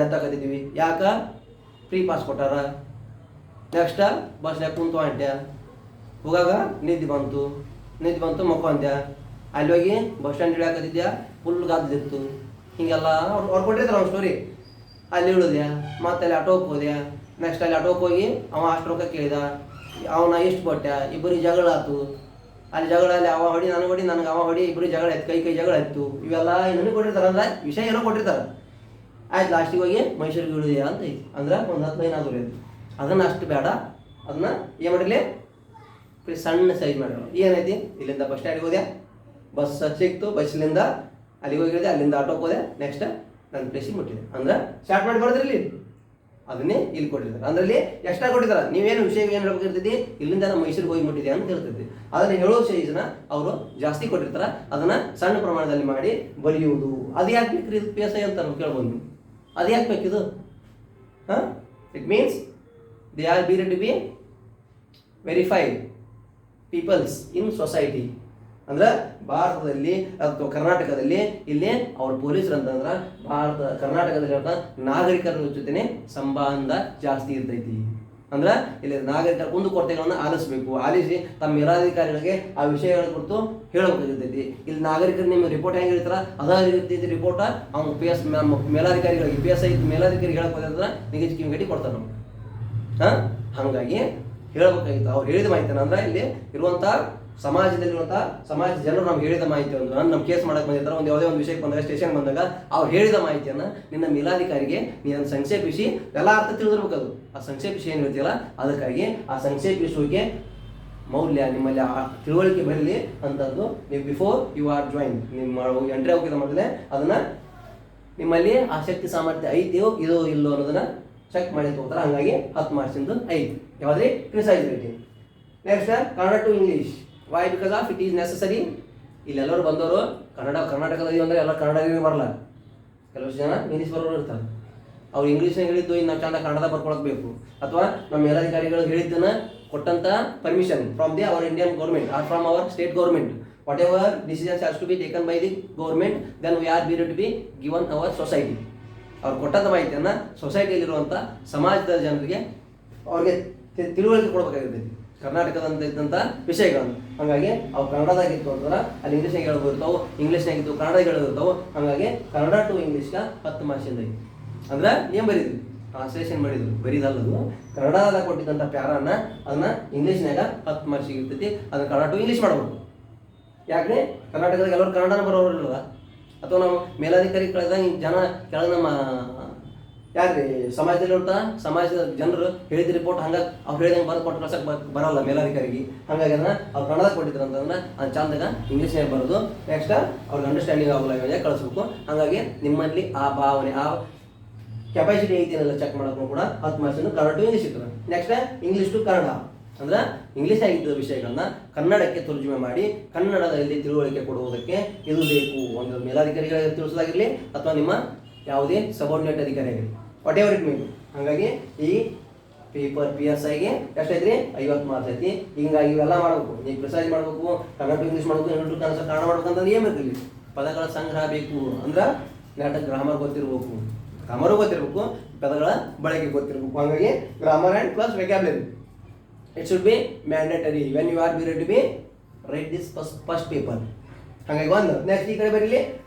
ಹತ್ತಾಕತ್ತಿದ್ವಿ. ಯಾಕ? ಫ್ರೀ ಪಾಸ್ ಕೊಟ್ಟಾರ. ನೆಕ್ಸ್ಟ್ ಬಸ್ನ್ಯಾಗ ಕುಂತು ಅಂಟ್ಯ, ಹೋಗಾಗ ನಿದ್ದೆ ಬಂತು ಮಕ್ಕೊಂದ್ಯಾ, ಅಲ್ಲಿ ಹೋಗಿ ಬಸ್ ಸ್ಟ್ಯಾಂಡ್ ಇಳಿಯಾಕತ್ತಿದ್ಯಾ, ಫುಲ್ ಗಾದ್ದಿತ್ತು. ಹಿಂಗೆಲ್ಲ ಅವ್ರು ಕೊಟ್ಟಿರ್ತಾರೆ ಅವ್ನು ಸ್ಟೋರಿ. ಅಲ್ಲಿ ಇಳಿದ್ಯಾ, ಮತ್ತೆ ಅಲ್ಲಿ ಆಟೋಕ್ಕೆ ಹೋದ್ಯಾ, ನೆಕ್ಸ್ಟ್ ಅಲ್ಲಿ ಆಟೋಕ್ಕೆ ಹೋಗಿ ಅವ ಅಷ್ಟು ರೊಕ್ಕ ಕೇಳಿದ, ಅವನ ಎಷ್ಟು ಕೊಟ್ಟ್ಯಾ, ಇಬ್ಬರಿಗೆ ಜಗಳ ಆಯ್ತು. ಅಲ್ಲಿ ಜಗಳಲ್ಲಿ ಅವ ಹೊಡಿ ನನಗೆ ಹೊಡಿ, ನನಗೆ ಅವ ಹೊಡಿ, ಇಬ್ಬರಿಗೆ ಜಗಳ ಆಯ್ತು, ಕೈ ಜಗಳ ಆಯ್ತು. ಇವೆಲ್ಲ ಏನೂ ಕೊಟ್ಟಿರ್ತಾರೆ, ಅಂದ್ರೆ ವಿಷಯ ಏನೋ ಕೊಟ್ಟಿರ್ತಾರೆ. ಆಯ್ತು, ಲಾಸ್ಟಿಗೆ ಹೋಗಿ ಮೈಸೂರಿಗೆ ಇಳಿದ್ಯಾ ಅಂತ ಐತಿ. ಅಂದ್ರೆ ಒಂದು 10 ಲೈನ್ ಆದ್ರೂ ಅದು. ಅದನ್ನು ಅಷ್ಟು ಬೇಡ, ಅದನ್ನ ಏನು ಮಾಡಿರಲಿ, ಸಣ್ಣ ಸೈಜ್ ಮಾಡಿರೋ. ಏನೈತಿ, ಇಲ್ಲಿಂದ ಬಸ್ ಸ್ಟ್ಯಾಂಡಿಗೆ ಹೋದ್ಯಾ, ಬಸ್ ಸಿಕ್ತು, ಬಸ್ಲಿಂದ ಅಲ್ಲಿಗೆ ಹೋಗಿದ್ದೆ, ಅಲ್ಲಿಂದ ಆಟೋಕ್ಕೆ ಹೋದೆ, ನೆಕ್ಸ್ಟ್ ನನ್ನ ಪ್ಲೇಸಿಗೆ ಮುಟ್ಟಿದೆ. ಅಂದ್ರೆ ಸ್ಟಾರ್ಟ್ ಮಾಡಿ ಬರೋದ್ರಲ್ಲಿ ಅದನ್ನೇ ಇಲ್ಲಿ ಕೊಟ್ಟಿರ್ತಾರೆ. ಅದರಲ್ಲಿ ಎಕ್ಸ್ಟ್ರಾ ಕೊಟ್ಟಿದ್ದಾರೆ. ನೀವೇನು ವಿಷಯ ಏನು ಹೇಳ್ಬೇಕಿರ್ತೈತಿ, ಇಲ್ಲಿಂದ ನಮ್ಮ ಮೈಸೂರಿಗೆ ಹೋಗಿ ಮುಟ್ಟಿದೆ ಅಂತ ಹೇಳ್ತೈತಿ. ಅದನ್ನು ಹೇಳೋ ಸೈಜನ್ನ ಅವರು ಜಾಸ್ತಿ ಕೊಟ್ಟಿರ್ತಾರೆ. ಅದನ್ನು ಸಣ್ಣ ಪ್ರಮಾಣದಲ್ಲಿ ಮಾಡಿ ಬರೆಯುವುದು. ಅದು ಯಾಕೆ ಬೇಕ್ರಿ? ಇದು PSI ಅಂತ ನಾವು ಕೇಳ್ಬೋದು. ಅದು ಯಾಕೆ ಬೇಕಿದು? ಹಾಂ, it means they are be to be verified peoples in society. ಅಂದ್ರೆ ಭಾರತದಲ್ಲಿ ಅಥವಾ ಕರ್ನಾಟಕದಲ್ಲಿ ಇಲ್ಲಿ ಅವ್ರ ಪೊಲೀಸರು ಅಂತಂದ್ರೆ ಕರ್ನಾಟಕದಲ್ಲಿ ನಾಗರಿಕರ ಜೊತೆನೆ ಸಂಬಂಧ ಜಾಸ್ತಿ ಇರ್ತೈತಿ. ಅಂದ್ರೆ ಇಲ್ಲಿ ನಾಗರಿಕರ ಕುಂದುಕೊರತೆಗಳನ್ನು ಆಲಿಸಿ ತಮ್ಮ ಮೇಲಾಧಿಕಾರಿಗಳಿಗೆ ಆ ವಿಷಯಗಳ ಕುರಿತು ಹೇಳಬೇಕಾಗಿರ್ತೈತಿ. ಇಲ್ಲಿ ನಾಗರಿಕರು ನಿಮ್ಮ ರಿಪೋರ್ಟ್ ಹೆಂಗೆ ಹೇಳ್ತಾರ ಅದೇ ರೀತಿ ರಿಪೋರ್ಟ್ ಅವ್ನು ಮೇಲಾಧಿಕಾರಿಗಳಿಗೆ PSI ಮೇಲಾಧಿಕಾರಿ ಹೇಳಕ್ಕೋದ್ರೆ ನಿಗದಿ ಕಿವಿಗಟ್ಟಿ ಕೊಡ್ತಾರೆ ನಾವು. ಹಾಗಾಗಿ ಹೇಳಬೇಕಾಗಿತ್ತು. ಅವ್ರು ಹೇಳಿದ ಮಾಹಿತಿನ ಅಂದ್ರೆ ಇಲ್ಲಿ ಇರುವಂಥ ಸಮಾಜ ಜನರು ನಮ್ಗೆ ಹೇಳಿದ ಮಾಹಿತಿ ಒಂದು ನಮ್ಮ ಕೇಸ್ ಮಾಡಕ್ಕೆ ಬಂದಿರ್ತಾರೆ, ಒಂದು ಯಾವುದೇ ಒಂದು ವಿಷಯಕ್ಕೆ ಬಂದಾಗ ಸ್ಟೇಷನ್ ಬಂದಾಗ ಅವ್ರು ಹೇಳಿದ ಮಾಹಿತಿಯನ್ನು ನಿನ್ನ ಮೇಲಾಧಿಕಾರಿಗೆ ನೀನು ಸಂಕ್ಷೇಪಿಸಿ ಎಲ್ಲ ಅರ್ಥ ತಿಳಿದಿರ್ಬೇಕು. ಅದು ಆ ಸಂಕ್ಷೇಪಿಸಿ ಏನು ಹೇಳ್ತೀಯಲ್ಲ ಅದಕ್ಕಾಗಿ ಆ ಸಂಕ್ಷೇಪಿಸುವಿಕೆ ಮೌಲ್ಯ ನಿಮ್ಮಲ್ಲಿ ಆ ತಿಳುವಳಿಕೆ ಬರಲಿ ಅಂತಂದು ನೀವು ಬಿಫೋರ್ ಯು ಆರ್ ಜಾಯಿನ್ ನಿಮ್ಮ ಎಂಟ್ರಿ ಹೋಗಿದ ಮೊದಲೇ ಅದನ್ನು ನಿಮ್ಮಲ್ಲಿ ಆ ಶಕ್ತಿ ಸಾಮರ್ಥ್ಯ ಐತಿಯೋ ಇದೋ ಇಲ್ಲೋ ಅನ್ನೋದನ್ನ ಚೆಕ್ ಮಾಡಿ ತಗೋತಾರೆ. ಹಾಗಾಗಿ 10 ಮಾರ್ಕ್ಸಿಂದು ಐತಿ. ಯಾವುದೇ precis writing. Next Kannada to English. Why? Because of it is necessary. ಇಲ್ಲೆಲ್ಲರೂ ಬಂದವರು ಕರ್ನಾಟಕದಲ್ಲಿ ಅಂದರೆ ಎಲ್ಲ ಕನ್ನಡ ಬರಲ್ಲ. ಕೆಲವು ಜನ ಇಂಗ್ಲೀಷ್ ಬರೋರು ಇರ್ತಾರೆ. ಅವ್ರು ಇಂಗ್ಲೀಷ್ನಾಗ ಹೇಳಿದ್ದು ಇನ್ನು ನಾವು ಚಂದ ಕನ್ನಡದ ಬರ್ಕೊಳಕ್ಬೇಕು. ಅಥವಾ ನಮ್ಮ ಮೇಲಾಧಿಕಾರಿಗಳು ಹೇಳಿದ್ದನ್ನು ಕೊಟ್ಟಂಥ permission from the our Indian government or from our state government, whatever decisions has to be taken by the government, then we are to be given our society. ಅವ್ರು ಕೊಟ್ಟಂಥ ಮಾಹಿತಿಯನ್ನು ಸೊಸೈಟಿಯಲ್ಲಿರುವಂಥ ಸಮಾಜದ ಜನರಿಗೆ ಅವ್ರಿಗೆ ತಿಳುವಳಿಕೆ ಕೊಡಬೇಕಾಗಿರ್ತೈತಿ ಕರ್ನಾಟಕದಂತ ಇದ್ದಂಥ ವಿಷಯಗಳನ್ನು. ಹಾಗಾಗಿ ಅವು ಕನ್ನಡದಾಗಿತ್ತು ಅಂತಂದ್ರೆ ಅಲ್ಲಿ ಇಂಗ್ಲೀಷ್ನಾಗ ಹೇಳೋದಿರ್ತಾವೆ, ಇಂಗ್ಲೀಷ್ನಾಗಿತ್ತು ಕನ್ನಡ ಹೇಳೋದಿರ್ತಾವೆ. ಹಾಗಾಗಿ ಕನ್ನಡ ಟು ಇಂಗ್ಲೀಷ್ಗೆ 10 ಮಾರ್ಕ್ಸಿಂದ ಐತಿ. ಅಂದ್ರೆ ಏನು ಬರೀದ್ವಿ, ಟ್ರಾನ್ಸ್ಲೇಷನ್ ಮಾಡಿದ್ರು, ಬರೀದಲ್ಲದು ಕನ್ನಡದಾಗ ಕೊಟ್ಟಿದ್ದಂಥ ಪ್ಯಾರನ್ನ ಅದನ್ನ ಇಂಗ್ಲೀಷ್ನಾಗ 10 ಮಾರ್ಕ್ಸಿಗೆ ಇರ್ತೈತಿ. ಅದನ್ನ ಕನ್ನಡ ಟು ಇಂಗ್ಲೀಷ್ ಮಾಡ್ಬೋದು. ಯಾಕೆ? ಕರ್ನಾಟಕದಾಗ ಎಲ್ಲರೂ ಕನ್ನಡನ ಬರೋರಿಲ್ಲ, ಅಥವಾ ನಾವು ಮೇಲಾಧಿಕಾರಿ ಕೆಳದಾಗ ಜನ ಕೆಳಗೆ ನಮ್ಮ ಯಾರ್ರಿ ಸಮಾಜದಲ್ಲಿ ಇರ್ತಾ ಸಮಾಜದ ಜನರು ಹೇಳಿದ ರಿಪೋರ್ಟ್ ಹಂಗೆ ಅವ್ರು ಹೇಳಿದಂಗೆ ಬರೆದು ಕೊಟ್ಟು ಕಳ್ಸಕ್ಕೆ ಬರಲ್ಲ ಮೇಲಾಧಿಕಾರಿಗೆ. ಹಾಗಾಗಿ ಅದನ್ನ ಅವ್ರು ಕನ್ನಡ ಕೊಟ್ಟಿದ್ರು ಅಂತಂದ್ರೆ ಅದು ಚಂದಾಗ ಇಂಗ್ಲೀಷ್ನಾಗ ಬರೋದು. ನೆಕ್ಸ್ಟ್ ಅವ್ರಿಗೆ ಅಂಡರ್ಸ್ಟ್ಯಾಂಡಿಂಗ್ ಆಗಲ್ಲ ಕಳಿಸ್ಬೇಕು. ಹಾಗಾಗಿ ನಿಮ್ಮಲ್ಲಿ ಆ ಭಾವನೆ ಆ ಕೆಪಾಸಿಟಿ ಐತಿ ಅನ್ನೋಲ್ಲ ಚೆಕ್ ಮಾಡೋಕ್ಕೂ ಕೂಡ 10 ಮಾರ್ಕ್ಸ್ ಕನ್ನಡ ಟು ಇಂಗ್ಲೀಷ್ ಇರ್ತದೆ. ನೆಕ್ಸ್ಟ್ ಇಂಗ್ಲೀಷ್ ಟು ಕನ್ನಡ ಅಂದ್ರೆ ಇಂಗ್ಲೀಷ್ ಆಗಿದ್ದ ವಿಷಯಗಳನ್ನ ಕನ್ನಡಕ್ಕೆ ತರ್ಜುಮೆ ಮಾಡಿ ಕನ್ನಡದಲ್ಲಿ ತಿಳುವಳಿಕೆ ಕೊಡುವುದಕ್ಕೆ ಇದು ಬೇಕು. ಒಂದು ಮೇಲಾಧಿಕಾರಿಗಳಿಗೆ ತಿಳಿಸೋದಾಗಿರಲಿ ಅಥವಾ ನಿಮ್ಮ ಯಾವುದೇ ಸಬಾರ್ಡಿನೇಟ್ ಅಧಿಕಾರಿ ಆಗಿರಲಿ, ವಾಟ್ ಎವರ್ ಇಟ್ ಮೀನ್. ಹಾಗಾಗಿ ಈ ಪೇಪರ್ PSIಗೆ ಎಷ್ಟೈತ್ರಿ 50 ಮಾರ್ಕ್ಸ್ ಐತಿ. ಹಿಂಗಾಗಿ ಇವೆಲ್ಲ ಮಾಡಬೇಕು. ನೀವು ಪ್ರಿಸೈಸ್ ಮಾಡಬೇಕು, ಕನ್ನಡ ಟು ಇಂಗ್ಲೀಷ್ ಮಾಡಬೇಕು, ಇಂಗ್ಲೀಷ್ ಟು ಕನ್ನಡ ಮಾಡ್ಬೇಕು ಅಂತಂದ್ರೆ ಏನು ಬೇಕಿಲ್ಲ, ಪದಗಳ ಸಂಗ್ರಹ ಬೇಕು. ಅಂದ್ರೆ ನಾಟಕ ಗ್ರಾಮರ್ ಗೊತ್ತಿರಬೇಕು, ಗ್ರಾಮರು ಗೊತ್ತಿರಬೇಕು, ಪದಗಳ ಬಳಕೆ ಗೊತ್ತಿರಬೇಕು. ಹಾಗಾಗಿ grammar and plus vocabulary it should be mandatory when you are ready to be write this first paper. ಹಾಗಾಗಿ ಒಂದು ನೆಕ್ಸ್ಟ್ ಈ ಕಡೆ ಬರೀಲಿ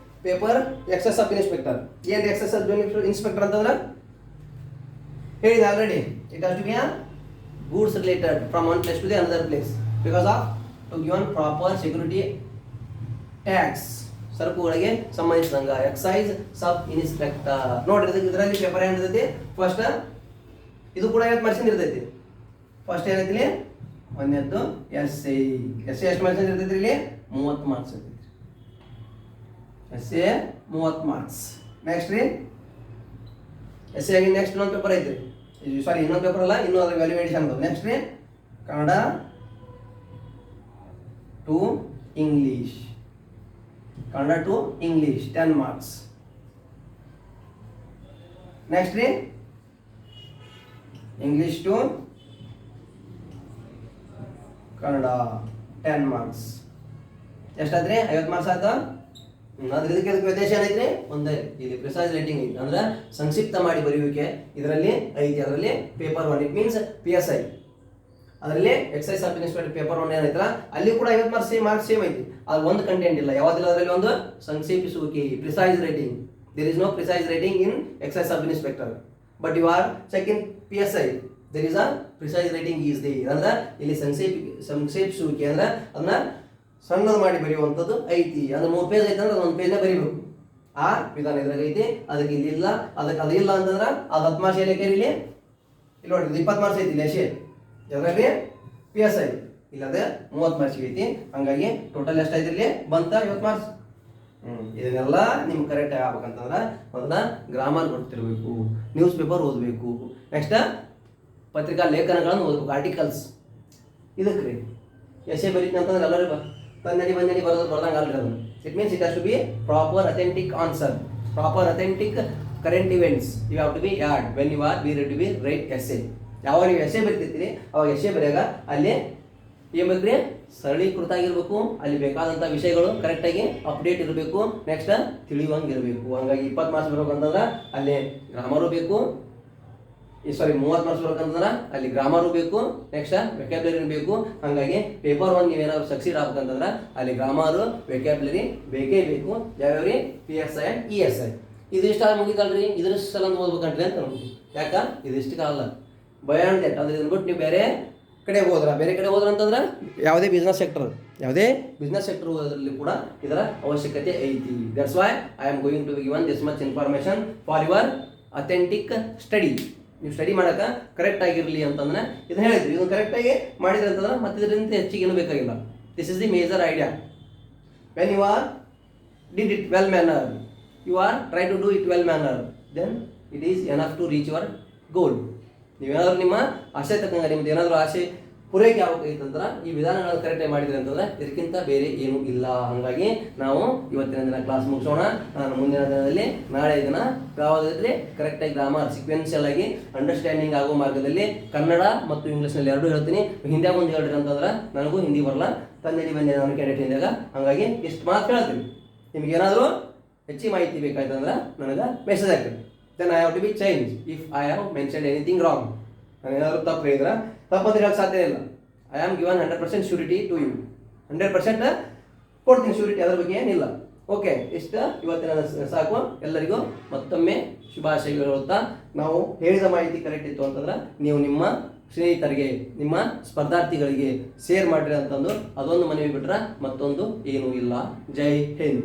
ಪೇಪರ್ ಎಕ್ಸಸ್ ಸಬ್ ಇನ್ಸ್ಪೆಕ್ಟರ್. ಏನು ಎಕ್ಸಸ್ ಸಬ್ ಇನ್ಸ್ಪೆಕ್ಟರ್ ಅಂತಂದ್ರೆ ಹೇಳಿದೆ already, it has to be a goods related from one place to the another place because of to given proper security tax. ಸರಕುಗಳಿಗೆ ಸಂಬಂಧಿಸಿದಂಗ exercise sub inspector. ನೋಡ್ರಿ ಇದರಲ್ಲಿ paper ಏನಿರ್ತೈತಿ first ಇದು ಕೂಡ 50 marks ಇರ್ತೈತಿ. First ಏನೈತಿ ಒಂದನೇದ್ದು SI ಎಷ್ಟು ಮಾರ್ಕ್ಸ್ ಇರ್ತೈತಿ ಇಲ್ಲಿ 30 ಮಾರ್ಕ್ಸ್ ಇರ್ತೈತಿ. SI 30 marks. ನೆಕ್ಸ್ಟ್ ರೀ SI ಆಗಿ ನೆಕ್ಸ್ಟ್ ಇನ್ನೊಂದು ಪೇಪರ್ ಐತ್ರಿ, ಸಾರಿ ಇನ್ನೊಂದು ಪೇಪರ್ ಅಲ್ಲ, ಇನ್ನೂ ಅದ್ರ ವ್ಯಾಲ್ಯೂಯೇಷನ್ ಅದ. ನೆಕ್ಸ್ಟ್ ರೀ Kannada to English, Kannada to English 10 marks. Next ರೀ ಇಂಗ್ಲೀಷ್ ಟು ಕನ್ನಡ 10 ಮಾರ್ಕ್ಸ್. ಎಷ್ಟಾದ್ರಿ 50 ಮಾರ್ಕ್ಸ್ ಆಯ್ತು. ಅದ್ರ ಇದಕ್ಕೆ ವ್ಯತ್ಯಾಸ ಏನೈತ್ರಿ, ಒಂದೇ ಇಲ್ಲಿ ಪ್ರಿಸೈಸ್ ರೈಟಿಂಗ್ ಐತಿ ಅಂದ್ರೆ ಸಂಕ್ಷಿಪ್ತ ಮಾಡಿ ಬರೆಯುವಿಕೆ ಇದರಲ್ಲಿ ಐತಿ. ಅದರಲ್ಲಿ ಪೇಪರ್ 1 ಇಟ್ ಮೀನ್ಸ್ PSI, ಅದರಲ್ಲಿ ಎಕ್ಸೈಸ್ ಸಬ್ ಇನ್ಸ್ಪೆಕ್ಟರ್ ಪೇಪರ್ 1 ಏನೈತಲ್ಲ ಅಲ್ಲಿ ಕೂಡ 50 ಮಾರ್ಕ್ಸ್ ಸೇಮ್ ಐತಿ. ಅದು ಒಂದು ಕಂಟೆಂಟ್ ಇಲ್ಲ, ಯಾವುದಿಲ್ಲ ಅದರಲ್ಲಿ ಒಂದು ಸಂಕ್ಷೇಪಿಸುವಿಕೆ precis writing. There is no precis writing in excise sub inspector, but you are check in PSI there is a precise writing is there. ಅಂದ್ರೆ ಇಲ್ಲಿ ಸಂಕ್ಷೇಪಿಸುವಿಕೆ ಅಂದ್ರೆ ಅದನ್ನ ಸಣ್ಣದು ಮಾಡಿ ಬರೆಯುವಂಥದ್ದು ಐತಿ. ಅಂದ್ರೆ 3 ಪೇಜ್ ಐತೆ ಅಂದ್ರೆ ಒಂದು ಪೇಜ್ನ ಬರೀಬೇಕು. ಆ ವಿಧಾನ ಇದ್ರಾಗ ಐತಿ. ಅದಕ್ಕೆ ಇಲ್ಲಿ ಇಲ್ಲ, ಅದಕ್ಕೆ ಅದು ಇಲ್ಲ ಅಂತಂದ್ರೆ ಅದು 10 ಮಾರ್ಕ್ಸ್ ಏನಕ್ಕೆ ಇಲ್ಲಿ ನೋಡಿ 20 ಮಾರ್ಕ್ಸ್ ಐತಿ ಇಲ್ಲಿ ಅಷ್ಟೇ. ಯಾವ್ದ್ರಲ್ಲಿ PSI ಇಲ್ಲದೆ 30 ಮಾರ್ಕ್ಸ್ ಐತಿ. ಹಂಗಾಗಿ ಟೋಟಲ್ ಎಷ್ಟಾಯ್ತು ಇಲ್ಲಿ ಬಂತ 50 ಮಾರ್ಕ್ಸ್. ಇದನ್ನೆಲ್ಲ ನಿಮ್ಗೆ ಕರೆಕ್ಟ್ ಆಗ್ಬೇಕಂತಂದ್ರೆ ಅದನ್ನ ಗ್ರಾಮರ್ ಗೊತ್ತಿರಬೇಕು, ನ್ಯೂಸ್ ಪೇಪರ್ ಓದಬೇಕು, ನೆಕ್ಸ್ಟ್ ಪತ್ರಿಕಾ ಲೇಖನಗಳನ್ನು ಓದಬೇಕು, ಆರ್ಟಿಕಲ್ಸ್. ಇದಕ್ಕೆ ರೀ SI ಬರೀತೀನಿ ಅಂತಂದ್ರೆ ಎಲ್ಲರೂ ತಂದಡಿ ಬಂದಡಿ ಬರ್ದಂಗೆ ಅಲ್ರಿ ಅದು. It means it has to be proper authentic answer, proper authentic current events you have to be add when you are ready to be write SI. ಯಾವಾಗ ನೀವು SI ಬರೀತಿರ್ತೀರಿ ಅವಾಗ SI ಬರೆಯಾಗ ಅಲ್ಲಿ ಏನು ಬೇಕ್ರಿ ಸರಳೀಕೃತ ಆಗಿರ್ಬೇಕು, ಅಲ್ಲಿ ಬೇಕಾದಂಥ ವಿಷಯಗಳು ಕರೆಕ್ಟಾಗಿ ಅಪ್ಡೇಟ್ ಇರಬೇಕು, ನೆಕ್ಸ್ಟ್ ತಿಳಿಯುವಂಗೆ ಇರಬೇಕು. ಹಂಗಾಗಿ 20 ಮಾರ್ಕ್ಸ್ ಬರ್ಬೇಕಂತಂದ್ರೆ ಅಲ್ಲಿ ಗ್ರಾಮರು ಬೇಕು, 30 ಮಾರ್ಕ್ಸ್ ಬರ್ಬೇಕಂತಂದ್ರೆ ಅಲ್ಲಿ ಗ್ರಾಮರು ಬೇಕು, ನೆಕ್ಸ್ಟ್ ವೆಕ್ಯಾಬ್ಲರಿ ಬೇಕು. ಹಾಗಾಗಿ ಪೇಪರ್ 1 ನೀವೇನಾದ್ರು ಸಕ್ಸೀಡ್ ಆಗ್ಬೇಕಂತಂದ್ರೆ ಅಲ್ಲಿ ಗ್ರಾಮರು ವೆಕ್ಯಾಬ್ಲರಿ ಬೇಕೇ ಬೇಕು. ಯಾವ್ಯಾವ್ರಿ PSI ಆ್ಯಂಡ್ ESI. ಇದಿಷ್ಟ ಮುಗಿದಲ್ರಿ, ಇದ್ರಷ್ಟು ಸಲ ಓದ್ಬೇಕಂಟ್ರಿ ಅಂತ ನೋಡಿ. ಯಾಕ ಇದಿಷ್ಟು ಕಾಲ ಬಯಾನ್ ದಟ್ ಅಂದ್ರೆ ಇದನ್ನ ಬಿಟ್ಟು ನೀವು ಬೇರೆ ಕಡೆ ಹೋದ್ರ ಅಂತಂದ್ರೆ ಯಾವುದೇ ಬಿಸ್ನೆಸ್ ಸೆಕ್ಟರ್ ಓದೋದ್ರಲ್ಲಿ ಕೂಡ ಇದರ ಅವಶ್ಯಕತೆ ಐತಿ. That's why I am going to given this much information for your authentic study. ನೀವು ಸ್ಟಡಿ ಮಾಡೋಕೆ ಕರೆಕ್ಟ್ ಆಗಿರಲಿ ಅಂತಂದ್ರೆ ಇದನ್ನ ಹೇಳಿದ್ರಿ, ಇದನ್ನು ಕರೆಕ್ಟಾಗಿ ಮಾಡಿದ್ರಿ ಅಂತಂದ್ರೆ ಮತ್ತೆ ಇದರಿಂದ ಹೆಚ್ಚಿಗೆ ಏನು ಬೇಕಾಗಿಲ್ಲ. This is the major idea. When you are did it well manner, you are try to do it well manner, then it is enough to reach your goal. ನೀವೇನಾದ್ರೂ ನಿಮ್ಮ ಆಸೆ ತಕ್ಕಂಗೆ ನಿಮ್ದು ಏನಾದರೂ ಆಸೆ ಪೂರೈಕೆ ಆಗಬೇಕಂತಂದ್ರೆ ಈ ವಿಧಾನಗಳನ್ನು ಕರೆಕ್ಟಾಗಿ ಮಾಡಿದ್ರಿ ಅಂತಂದ್ರೆ ಇದಕ್ಕಿಂತ ಬೇರೆ ಏನೂ ಇಲ್ಲ. ಹಾಗಾಗಿ ನಾವು ಇವತ್ತಿನ ದಿನ ಕ್ಲಾಸ್ ಮುಗಿಸೋಣ. ನಾನು ಮುಂದಿನ ದಿನದಲ್ಲಿ ನಾಳೆ ದಿನ ಯಾವುದಾದ್ರೆ ಕರೆಕ್ಟಾಗಿ ಗ್ರಾಮರ್ ಸೀಕ್ವೆನ್ಷಿಯಲ್ ಆಗಿ ಅಂಡರ್ಸ್ಟ್ಯಾಂಡಿಂಗ್ ಆಗೋ ಮಾರ್ಗದಲ್ಲಿ ಕನ್ನಡ ಮತ್ತು ಇಂಗ್ಲೀಷ್ನಲ್ಲಿ ಎರಡೂ ಹೇಳ್ತೀನಿ. ಹಿಂದಿಯಾಗ ಒಂದು ಹೇಳ್ರಿ ಅಂತಂದ್ರೆ ನನಗೂ ಹಿಂದಿ ಬರಲ್ಲ, ತಂದೆಡಿ ಬಂದೆ ನಾನು ಕ್ಯಾಂಡಿಡೇಟ್ ಹಿಂದಿಯಾಗ. ಹಾಗಾಗಿ ಇಷ್ಟು ಮಾತು ಹೇಳ್ತೀನಿ. ನಿಮಗೇನಾದರೂ ಹೆಚ್ಚಿನ ಮಾಹಿತಿ ಬೇಕಾಯ್ತಂದ್ರೆ ನನಗೆ ಮೆಸೇಜ್ ಹಾಕ್ತೀನಿ. Then I have to be change if I have mention anything wrong. ನಾನು ಏನಾದರೂ ತಪ್ಪು ಹೇಳಿದ್ರೆ ತಪ್ಪಂತ ಹೇಳಕ್ಕೆ ಸಾಧ್ಯ ಇಲ್ಲ. I am given 100% surety to you. 100% ಕೊಡ್ತೀನಿ ಶ್ಯೂರಿಟಿ, ಅದ್ರ ಬಗ್ಗೆ ಏನಿಲ್ಲ. ಓಕೆ, ಇಷ್ಟು ಇವತ್ತಿನ ಸಾಕು. ಎಲ್ಲರಿಗೂ ಮತ್ತೊಮ್ಮೆ ಶುಭಾಶಯಗಳು ಹೇಳುತ್ತಾ, ನಾವು ಹೇಳಿದ ಮಾಹಿತಿ ಕರೆಕ್ಟ್ ಇತ್ತು ಅಂತಂದ್ರೆ ನೀವು ನಿಮ್ಮ ಸ್ನೇಹಿತರಿಗೆ, ನಿಮ್ಮ ಸ್ಪರ್ಧಾರ್ಥಿಗಳಿಗೆ ಶೇರ್ ಮಾಡಿರಿ ಅಂತಂದು ಅದೊಂದು ಮನವಿ ಬಿಟ್ರೆ ಮತ್ತೊಂದು ಏನೂ ಇಲ್ಲ. ಜೈ ಹಿಂದ್.